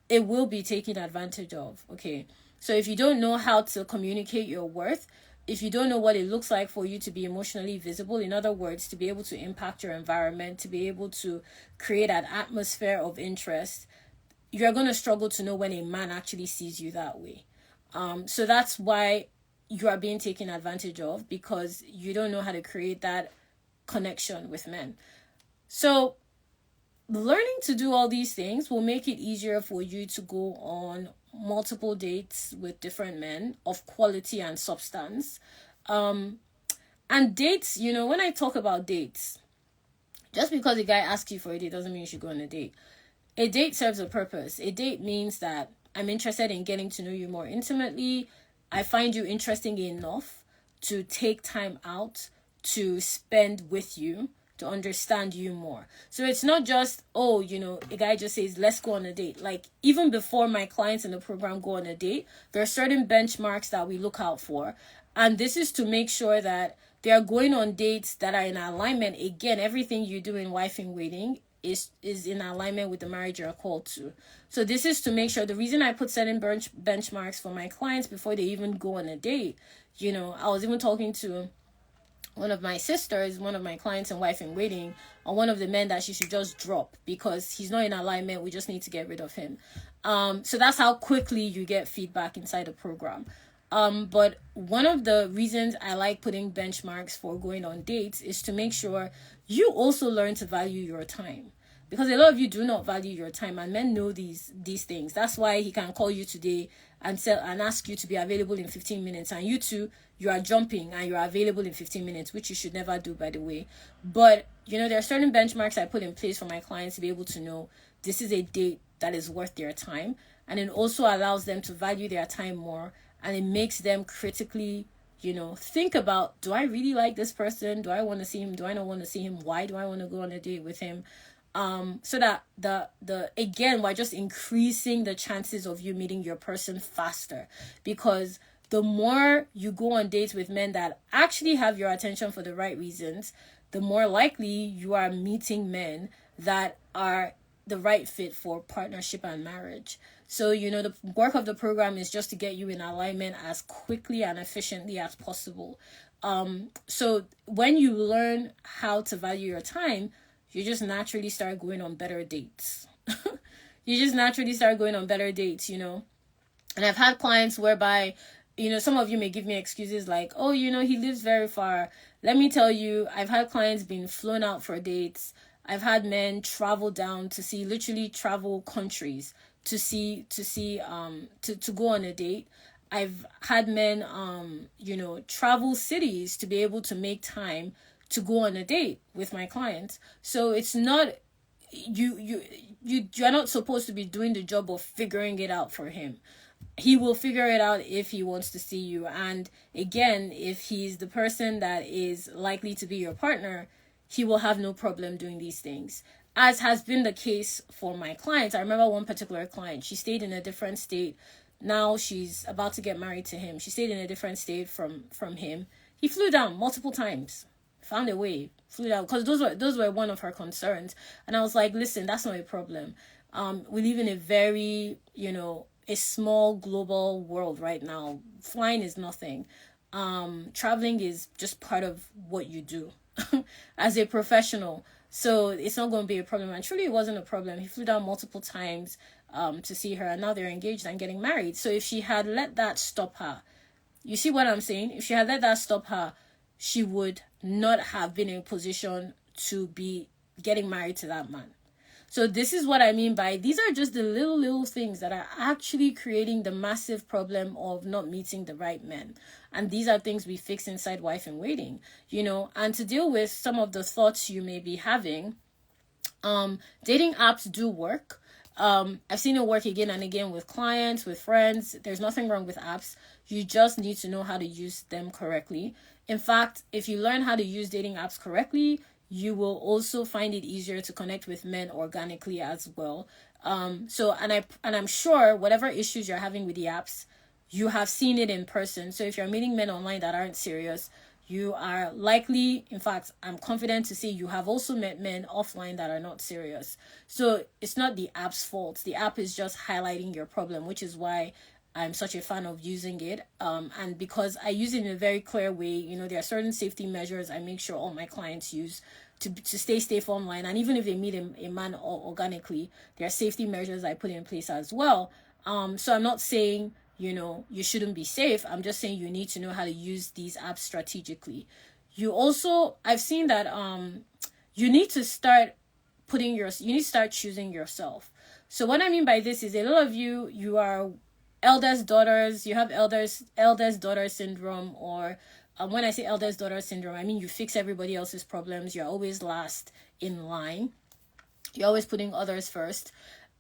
it will be taken advantage of. Okay. So if you don't know how to communicate your worth, if you don't know what it looks like for you to be emotionally visible, in other words, to be able to impact your environment, to be able to create an atmosphere of interest, you're going to struggle to know when a man actually sees you that way. So that's why you are being taken advantage of, because you don't know how to create that connection with men. So learning to do all these things will make it easier for you to go on multiple dates with different men of quality and substance. And dates, you know, when I talk about dates, just because a guy asks you for a date doesn't mean you should go on a date. A date serves a purpose. A date means that I'm interested in getting to know you more intimately. I find you interesting enough to take time out to spend with you, to understand you more. So it's not just, oh, you know, a guy just says, let's go on a date. Like, even before my clients in the program go on a date, there are certain benchmarks that we look out for. And this is to make sure that they are going on dates that are in alignment. Again, everything you do in Wife in Waiting is in alignment with the marriage you're called to. So this is to make sure, the reason I put certain benchmarks for my clients before they even go on a date, you know, I was even talking to one of my sisters, one of my clients in Wife in Waiting, on one of the men that she should just drop because he's not in alignment. We just need to get rid of him. So that's how quickly you get feedback inside the program. But one of the reasons I like putting benchmarks for going on dates is to make sure you also learn to value your time. Because a lot of you do not value your time, and men know these things. That's why he can call you today and ask you to be available in 15 minutes. And you are jumping and you're available in 15 minutes, which you should never do, by the way. But, you know, there are certain benchmarks I put in place for my clients to be able to know this is a date that is worth their time. And it also allows them to value their time more. And it makes them critically, you know, think about, do I really like this person? Do I want to see him? Do I not want to see him? Why do I want to go on a date with him? So that the again, we're just increasing the chances of you meeting your person faster, because the more you go on dates with men that actually have your attention for the right reasons, the more likely you are meeting men that are the right fit for partnership and marriage. So, the work of the program is just to get you in alignment as quickly and efficiently as possible. So when you learn how to value your time, you just naturally start going on better dates. You just naturally start going on better dates. And I've had clients whereby, some of you may give me excuses like, oh, he lives very far. Let me tell you, I've had clients being flown out for dates. I've had men travel down to see, literally travel countries to go on a date. I've had men, travel cities to be able to make time to go on a date with my clients. So it's not, you're not supposed to be doing the job of figuring it out for him. He will figure it out if he wants to see you. And again, if he's the person that is likely to be your partner, he will have no problem doing these things, as has been the case for my clients. I remember one particular client, she stayed in a different state. Now she's about to get married to him. She stayed in a different state from him. He flew down multiple times, found a way, flew down, because those were one of her concerns. And I was like, listen, that's not a problem. We live in a very, a small global world right now. Flying is nothing. Traveling is just part of what you do as a professional. So it's not going to be a problem. And truly, it wasn't a problem. He flew down multiple times to see her, and now they're engaged and getting married. So if she had let that stop her, you see what I'm saying? If she had let that stop her, she would not have been in a position to be getting married to that man. So this is what I mean by, these are just the little things that are actually creating the massive problem of not meeting the right men. And these are things we fix inside Wife in Waiting, and to deal with some of the thoughts you may be having. Dating apps do work. I've seen it work again and again with clients, with friends. There's nothing wrong with apps. You just need to know how to use them correctly. In fact, if you learn how to use dating apps correctly, you will also find it easier to connect with men organically as well. I'm sure whatever issues you're having with the apps, you have seen it in person. So if you're meeting men online that aren't serious, you are likely, in fact, I'm confident to say you have also met men offline that are not serious. So it's not the app's fault. The app is just highlighting your problem, which is why I'm such a fan of using it. And because I use it in a very clear way, there are certain safety measures I make sure all my clients use to stay safe online. And even if they meet a man organically, there are safety measures I put in place as well. So I'm not saying, you shouldn't be safe. I'm just saying you need to know how to use these apps strategically. I've seen that you need to start choosing yourself. So what I mean by this is, a lot of you are eldest daughters, you have eldest daughter syndrome, or when I say eldest daughter syndrome, I mean you fix everybody else's problems. You're always last in line. You're always putting others first.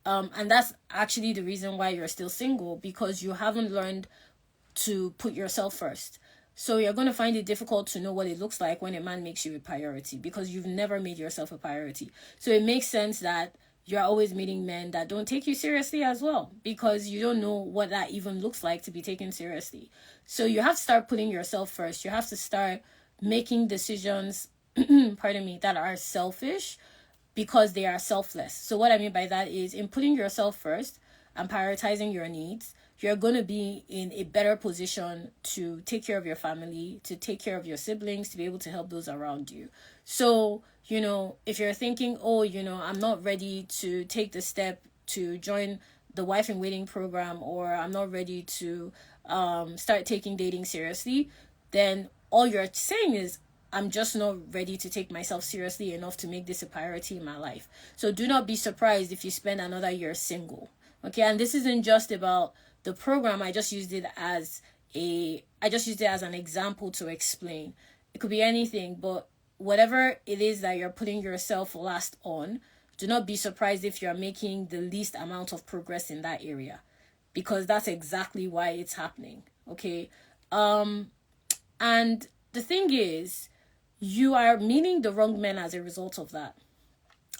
And that's actually the reason why you're still single, because you haven't learned to put yourself first. So you're going to find it difficult to know what it looks like when a man makes you a priority, because you've never made yourself a priority. So it makes sense that you're always meeting men that don't take you seriously as well, because you don't know what that even looks like to be taken seriously. So you have to start putting yourself first. You have to start making decisions, that are selfish, because they are selfless. So what I mean by that is, in putting yourself first and prioritizing your needs, you're going to be in a better position to take care of your family, to take care of your siblings, to be able to help those around you. So, if you're thinking, oh, I'm not ready to take the step to join the Wife in Waiting program, or I'm not ready to start taking dating seriously, then all you're saying is, I'm just not ready to take myself seriously enough to make this a priority in my life. So do not be surprised if you spend another year single. Okay, and this isn't just about the program. I just used it as an example to explain. It could be anything, but whatever it is that you're putting yourself last on, do not be surprised if you're making the least amount of progress in that area, because that's exactly why it's happening. Okay. And the thing is, you are meeting the wrong men as a result of that.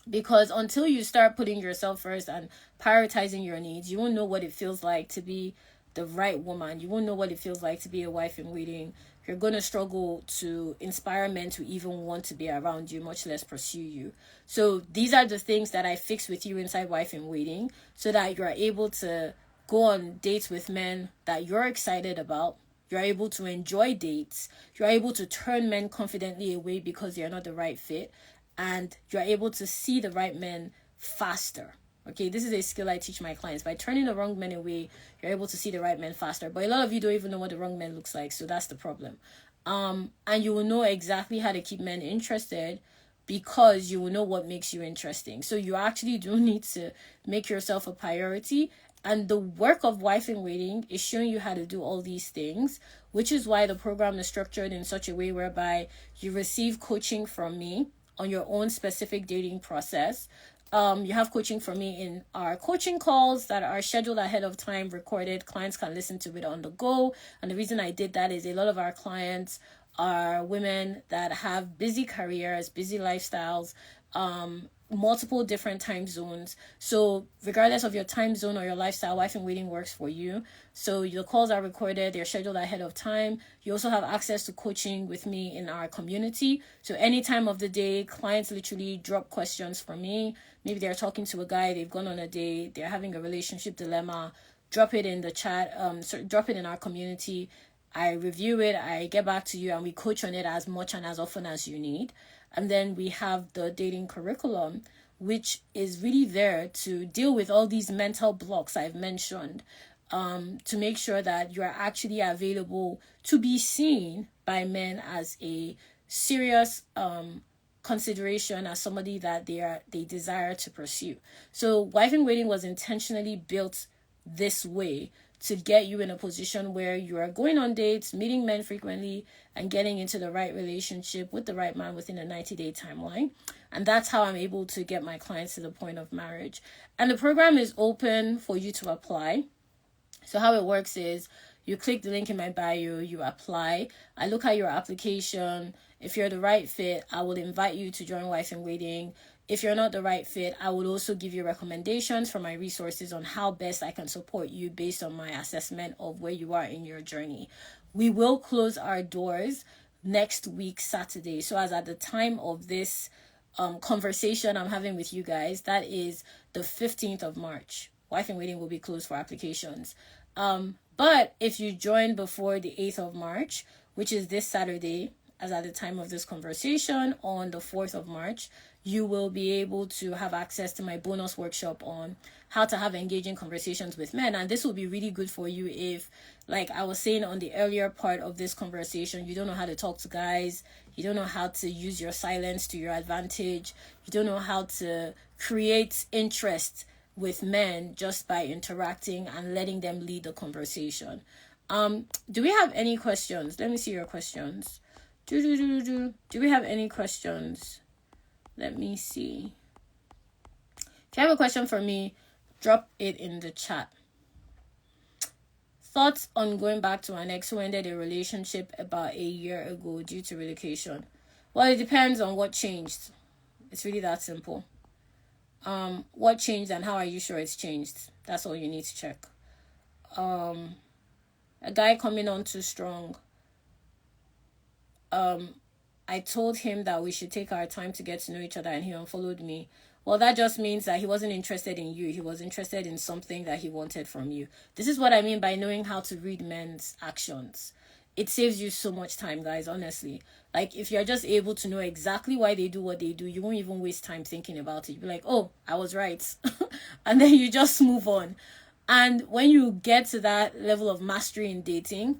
Because until you start putting yourself first and prioritizing your needs, you won't know what it feels like to be the right woman. You won't know what it feels like to be a wife in waiting. You're going to struggle to inspire men to even want to be around you, much less pursue you. So these are the things that I fix with you inside Wife in Waiting, so that you're able to go on dates with men that you're excited about. You're able to enjoy dates. You're able to turn men confidently away because they're not the right fit. And you're able to see the right men faster. Okay, this is a skill I teach my clients. By turning the wrong men away, you're able to see the right men faster. But a lot of you don't even know what the wrong men looks like, so that's the problem. And you will know exactly how to keep men interested, because you will know what makes you interesting. So you actually do need to make yourself a priority. And the work of Wife in Waiting is showing you how to do all these things, which is why the program is structured in such a way whereby you receive coaching from me on your own specific dating process. You have coaching from me in our coaching calls that are scheduled ahead of time, recorded. Clients can listen to it on the go. And the reason I did that is a lot of our clients are women that have busy careers, busy lifestyles, multiple different time zones. So regardless of your time zone or your lifestyle, Wife in Waiting works for you. So your calls are recorded, they're scheduled ahead of time. You also have access to coaching with me in our community. So any time of the day, clients literally drop questions for me. Maybe they're talking to a guy, they've gone on a date, they're having a relationship dilemma. Drop it in the chat, drop it in our community. I review it, I get back to you, and we coach on it as much and as often as you need. And then we have the dating curriculum, which is really there to deal with all these mental blocks I've mentioned, to make sure that you are actually available to be seen by men as a serious consideration, as somebody that they desire to pursue. So Wife in Waiting was intentionally built this way to get you in a position where you are going on dates, meeting men frequently, and getting into the right relationship with the right man within a 90-day timeline. And that's how I'm able to get my clients to the point of marriage. And the program is open for you to apply. So how it works is you click the link in my bio, you apply. I look at your application. If you're the right fit, I will invite you to join Wife in Waiting. If you're not the right fit, I will also give you recommendations from my resources on how best I can support you based on my assessment of where you are in your journey. We will close our doors next week, Saturday. So as at the time of this conversation I'm having with you guys, that is the 15th of March. Wife in Waiting will be closed for applications. But if you join before the 8th of March, which is this Saturday, as at the time of this conversation, on the 4th of March, you will be able to have access to my bonus workshop on how to have engaging conversations with men. And this will be really good for you if, like I was saying on the earlier part of this conversation, you don't know how to talk to guys, you don't know how to use your silence to your advantage, you don't know how to create interest with men just by interacting and letting them lead the conversation. Do we have any questions? Let me see your questions. Do we have any questions? Let me see. If you have a question for me, drop it in the chat. Thoughts on going back to an ex who ended a relationship about a year ago due to relocation? Well, it depends on what changed. It's really that simple. What changed and how are you sure it's changed? That's all you need to check. A guy coming on too strong. I told him that we should take our time to get to know each other and he unfollowed me. Well, that just means that he wasn't interested in you. He was interested in something that he wanted from you. This is what I mean by knowing how to read men's actions. It saves you so much time, guys, honestly. Like, if you're just able to know exactly why they do what they do, you won't even waste time thinking about it. You'll be like, oh, I was right. And then you just move on. And when you get to that level of mastery in dating,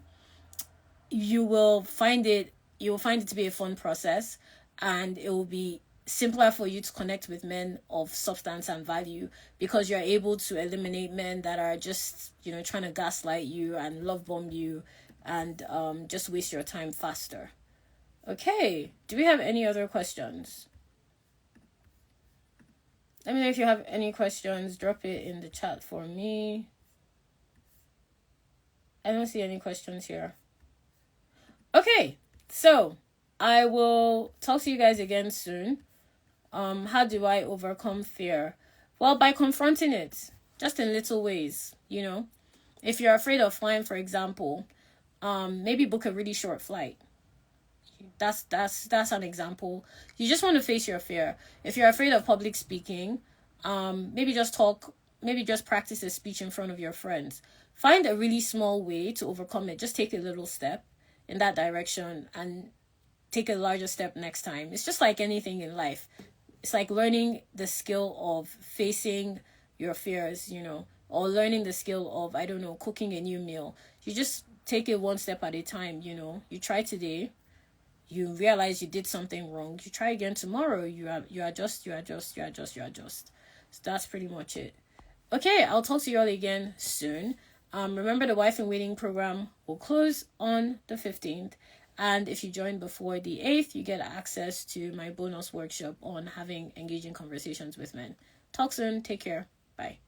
you will find it to be a fun process, and it will be simpler for you to connect with men of substance and value because you're able to eliminate men that are just, trying to gaslight you and love bomb you and just waste your time faster. Okay, do we have any other questions? Let me know if you have any questions. Drop it in the chat for me. I don't see any questions here. Okay, so I will talk to you guys again soon. How do I overcome fear? Well, by confronting it, just in little ways, you know. If you're afraid of flying, for example, maybe book a really short flight. That's an example. You just want to face your fear. If you're afraid of public speaking, maybe just talk, maybe just practice a speech in front of your friends. Find a really small way to overcome it. Just take a little step in that direction and take a larger step next time. It's just like anything in life. It's like learning the skill of facing your fears, you know, or learning the skill of, I don't know, cooking a new meal. You just take it one step at a time, you know. You try today, you realize you did something wrong, you try again tomorrow, you adjust. So that's pretty much it. Okay, I'll talk to you all again soon. Remember, the Wife in Waiting program will close on the 15th. And if you join before the 8th, you get access to my bonus workshop on having engaging conversations with men. Talk soon. Take care. Bye.